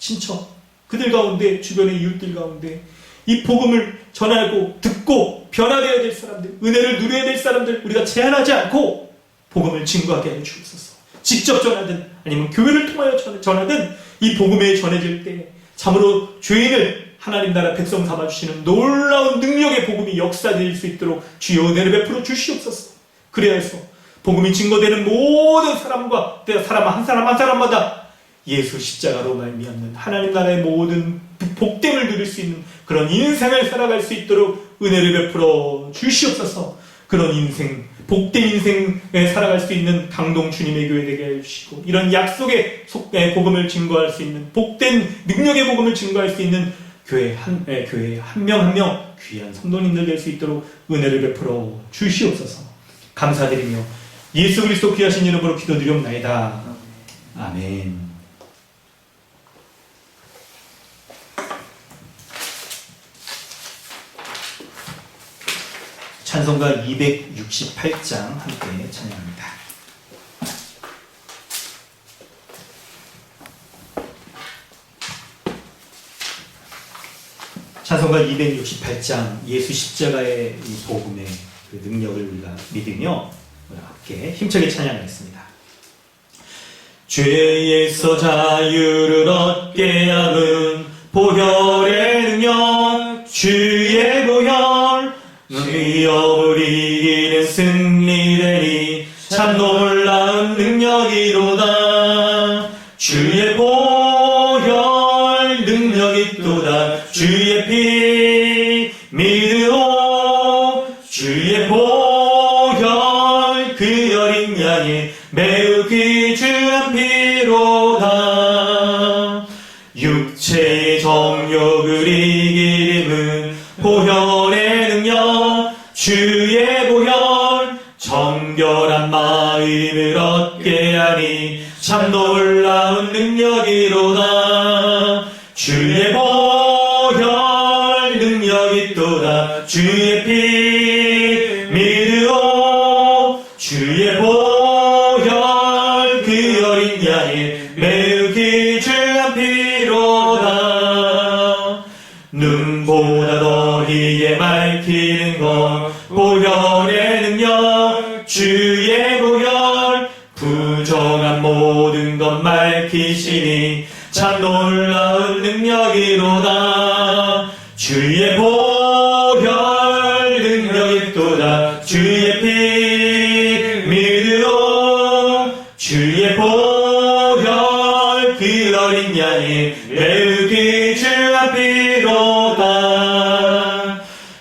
친척, 그들 가운데 주변의 이웃들 가운데 이 복음을 전하고 듣고 변화되어야 될 사람들, 은혜를 누려야 될 사람들 우리가 제한하지 않고 복음을 증거하게 하여 주옵소서. 직접 전하든 아니면 교회를 통하여 전하든 이 복음에 전해질 때 참으로 죄인을 하나님 나라 백성 삼아주시는 놀라운 능력의 복음이 역사될 수 있도록 주여 은혜를 베풀어 주시옵소서. 그래야 해서 복음이 증거되는 모든 사람과 사람 한 사람마다 예수 십자가로 말미암는 하나님 나라의 모든 복됨을 누릴 수 있는 그런 인생을 살아갈 수 있도록 은혜를 베풀어 주시옵소서. 그런 인생, 복된 인생에 살아갈 수 있는 강동 주님의 교회 되게 해주시고 이런 약속의 복음을 증거할 수 있는 복된 능력의 복음을 증거할 수 있는 교회 한 명 한 명 귀한 성도님들 될 수 있도록 은혜를 베풀어 주시옵소서. 감사드리며 예수 그리스도 귀하신 이름으로 기도드리옵나이다. 아멘. 찬송가 268장 함께 찬양합니다. 찬송가 268장 예수 십자가의 이 복음의 그 능력을 우리가 믿으며 함께 힘차게 찬양하겠습니다. 죄에서 자유를 얻게 함은 보혈의 능력 주의 보혈 위협을 이기는 승리되니 참 놀라운 능력이로다. 주의 보혈 능력이 또다. 주의 피 믿으오. 주의 보혈 그 어린 양의 매우 귀중한 피로다. 육체의 정욕을 이기림은 보혈의 능력 주의 보혈 정결한 마음을 얻게 하니 참 놀라운 능력이로다. 주의 보혈 능력이 또다. 주의 피 믿으오. 주의 보혈 그 어린 양의 매우 귀중한 피로다. 눈보다 더 희게 밝히는 것 보혈의 능력 주의 보혈 부정한 모든 것 밝히시니 참 놀라운 능력이로다. 주의 보혈 능력이 또다. 주의 피 믿으오. 주의 보혈 그 어린 양의 매우 귀중한 피로다.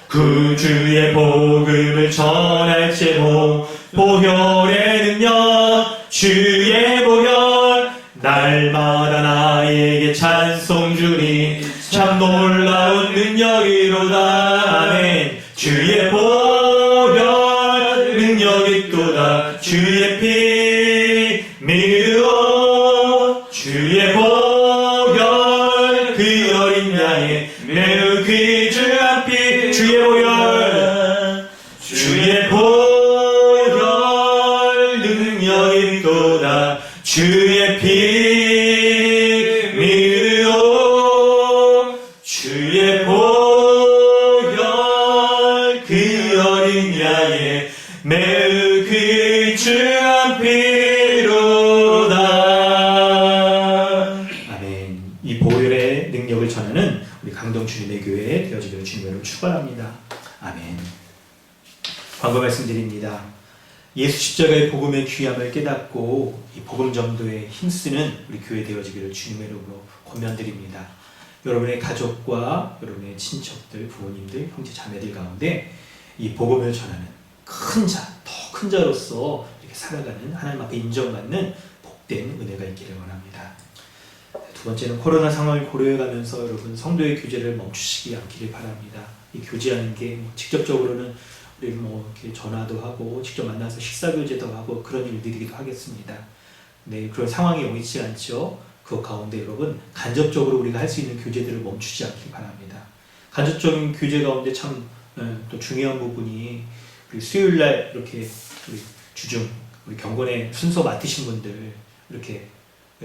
구주의 복음을 전할지모 보혈의 능력 주의 보혈 날마다 나에게 찬송 주니 참 놀라운 능력이로다. 아멘. 주의 보혈 능력이 또다. 주의 피 믿으오. 주의 보혈 그 어린 양의 매우 귀중한 피 주의 보혈 주의 보혈 능력이 또다. 주의 피 믿으오. 주의 보혈 그 어린 양의 매우 귀중한 피로다. 아멘. 이 보혈의 능력을 전하는 우리 강동 주님의 교회 되어지기를 주님으로 축원합니다. 아멘. 광고 말씀드립니다. 예수 십자가의 복음의 귀함을 깨닫고 이 복음 전도에 힘쓰는 우리 교회 되어지기를 주님의 이름으로 권면드립니다. 여러분의 가족과 여러분의 친척들, 부모님들, 형제 자매들 가운데 이 복음을 전하는 큰 자, 더 큰 자로서 이렇게 살아가는 하나님 앞에 인정받는 복된 은혜가 있기를 원합니다. 두 번째는 코로나 상황을 고려해가면서 여러분 성도의 교제를 멈추시지 않기를 바랍니다. 이 교제하는 게 직접적으로는 우리 뭐 이렇게 전화도 하고 직접 만나서 식사 교제도 하고 그런 일들이기도 하겠습니다. 네, 그런 상황이 여의치 않죠. 그 가운데 여러분 간접적으로 우리가 할 수 있는 교제들을 멈추지 않기 바랍니다. 간접적인 교제 가운데 참 또 중요한 부분이 우리 수요일날 이렇게 우리 주중 우리 경건의 순서 맡으신 분들 이렇게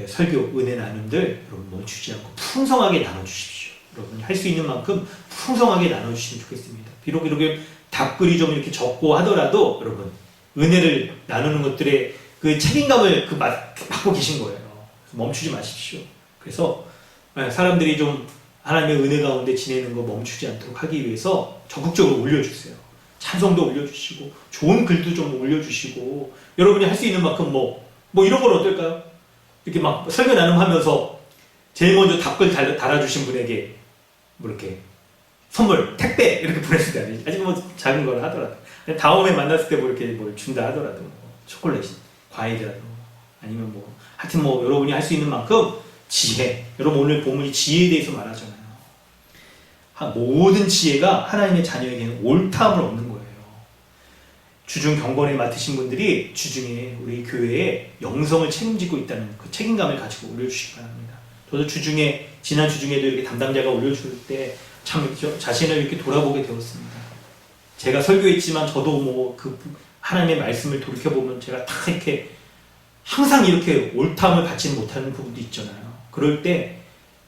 설교 은혜 나눔들 여러분 멈추지 않고 풍성하게 나눠주십시오. 여러분이 할 수 있는 만큼 풍성하게 나눠주시면 좋겠습니다. 비록 이렇게 답글이 좀 이렇게 적고 하더라도 여러분 은혜를 나누는 것들의 그 책임감을 받고 계신 거예요. 멈추지 마십시오. 그래서 사람들이 좀 하나님의 은혜 가운데 지내는 거 멈추지 않도록 하기 위해서 적극적으로 올려주세요. 찬송도 올려주시고 좋은 글도 좀 올려주시고 여러분이 할 수 있는 만큼 뭐 이런 건 어떨까요? 이렇게 막 설교 나눔하면서 제일 먼저 답글 달아주신 분에게 뭐 이렇게 선물, 택배 이렇게 보냈을 때 아직 뭐 작은 걸 하더라도 다음에 만났을 때 뭐 이렇게 뭘 준다 하더라도 뭐 초콜릿, 과일이라도 아니면 뭐 하여튼 뭐 여러분이 할 수 있는 만큼 지혜, 여러분 오늘 본문이 지혜에 대해서 말하잖아요. 모든 지혜가 하나님의 자녀에게는 옳다함을 얻는 거예요. 주중 경건에 맡으신 분들이 주중에 우리 교회에 영성을 책임지고 있다는 그 책임감을 가지고 올려주시기 바랍니다. 저도 지난 주중에도 이렇게 담당자가 올려줄 때 참 자신을 이렇게 돌아보게 되었습니다. 제가 설교했지만 저도 뭐 그 하나님의 말씀을 돌이켜보면 제가 다 이렇게 항상 이렇게 옳다함을 받지는 못하는 부분도 있잖아요. 그럴 때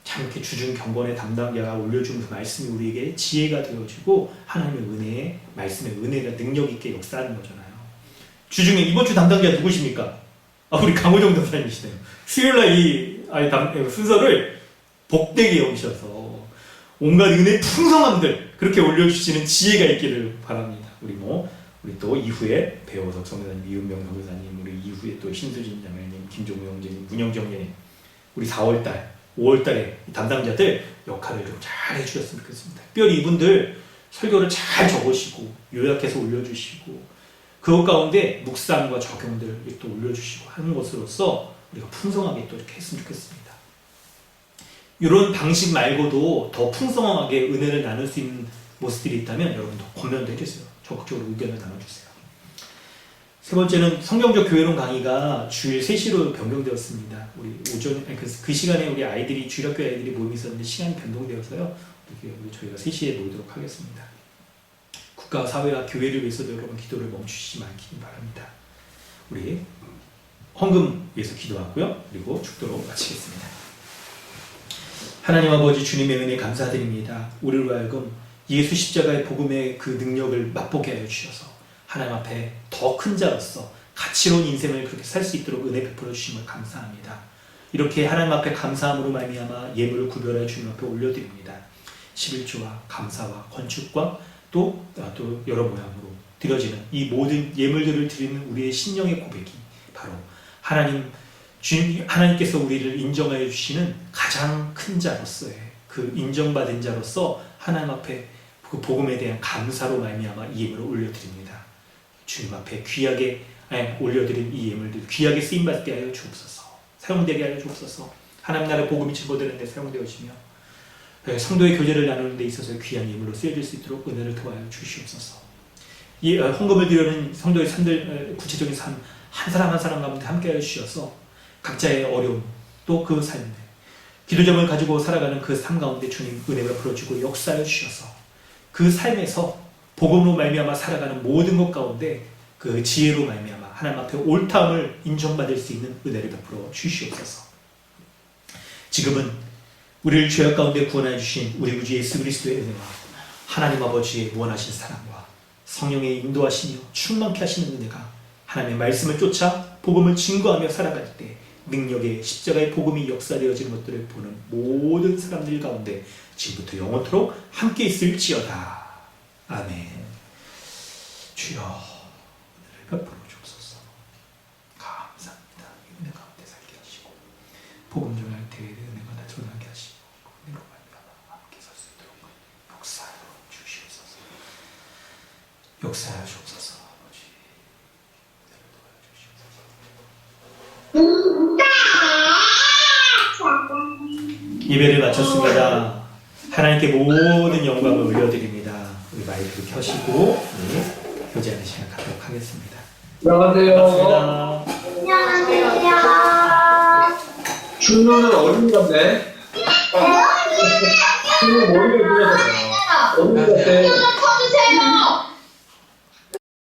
참 이렇게 주중 경건의 담당자가 올려준 그 말씀이 우리에게 지혜가 되어지고 하나님의 은혜의 말씀의 은혜가 능력 있게 역사하는 거잖아요. 주중에 이번 주 담당자 누구십니까? 우리 강호정 전사님이시네요. 수요일날 이 순서를 복되게 여기셔서 온갖 은혜 풍성함들 그렇게 올려주시는 지혜가 있기를 바랍니다. 우리 또 이후에 배호석 성교사님, 이은명 성교사님, 우리 이후에 또 신수진 자매님, 김종우 형제님, 문영정 형제님, 우리 4월달, 5월달에 담당자들 역할을 좀 잘 해주셨으면 좋겠습니다. 특별히 이분들 설교를 잘 적으시고 요약해서 올려주시고 그것 가운데 묵상과 적용들 또 올려주시고 하는 것으로서 우리가 풍성하게 또 이렇게 했으면 좋겠습니다. 이런 방식 말고도 더 풍성하게 은혜를 나눌 수 있는 모습들이 있다면 여러분도 권면도 해주세요. 적극적으로 의견을 나눠주세요. 세 번째는 성경적 교회론 강의가 주일 3시로 변경되었습니다. 우리 오전 그 시간에 우리 아이들이 주일학교 아이들이 모임이 있었는데 시간이 변동되어서요. 저희가 3시에 모이도록 하겠습니다. 국가, 사회와 교회를 위해서도 여러분 기도를 멈추시지 말기 바랍니다. 우리 헌금 위해서 기도하고요. 그리고 축도로 마치겠습니다. 하나님 아버지 주님의 은혜 감사드립니다. 우리로 하여금 예수 십자가의 복음의 그 능력을 맛보게 하여 주셔서 하나님 앞에 더 큰 자로서 가치로운 인생을 그렇게 살 수 있도록 은혜 베풀어 주심을 감사합니다. 이렇게 하나님 앞에 감사함으로 말미암아 예물을 구별하여 주님 앞에 올려드립니다. 11조와 감사와 건축과 또 여러 모양으로 드려지는 이 모든 예물들을 드리는 우리의 신령의 고백이 바로 하나님께서 우리를 인정하여 주시는 가장 큰 자로서의 그 인정받은 자로서 하나님 앞에 그 복음에 대한 감사로 말미암아 이 예물을 올려드립니다. 주님 앞에 귀하게 올려드린 이 예물들 귀하게 쓰임받게 하여 주옵소서. 사용되게 하여 주옵소서. 하나님 나라의 복음이 증거되는 데 사용되어지며 성도의 교제를 나누는 데 있어서 귀한 예물로 쓰여질 수 있도록 은혜를 도와여 주시옵소서. 이 헌금을 드리는 성도의 삶들 구체적인 삶 한 사람 한 사람 가운데 함께하여 주셔서 각자의 어려움 또 그 삶에 기도점을 가지고 살아가는 그 삶 가운데 주님 은혜가 풀어주고 역사하여 주셔서 그 삶에서 복음으로 말미암아 살아가는 모든 것 가운데 그 지혜로 말미암아 하나님 앞에 옳다함을 인정받을 수 있는 은혜를 베풀어 주시옵소서. 지금은 우리를 죄악 가운데 구원하여 주신 우리 구주 예수 그리스도의 은혜와 하나님 아버지의 무한하신 사랑과 성령의 인도하시며 충만케 하시는 은혜가 하나님의 말씀을 쫓아 복음을 증거하며 살아갈 때 능력의 십자가의 복음이 역사되어지는 것들을 보는 모든 사람들 가운데 지금부터 영원토록 함께 있을지어다. 아멘. 주여 은혜를 베풀어 주옵소서. 감사합니다. 이 은혜 가운데 살게 하시고 복음 전할 때에 은혜가 다 드러나게 하시고 은혜로 말미암아 함께 설 수 있도록 역사하여 주시옵소서. 역사하여 주옵소서. 아버지 은혜를 도와여 주시옵소서. 예배를 마쳤습니다. 하나님께 모든 영광을 올려드립니다. 우리 마이크를 켜시고 교제하는 시간 갖도록 하겠습니다. 안녕하세요. 반갑습니다. 안녕하세요. 준호는 어린 건데? 준호 머리를 굴려서 어린 건데?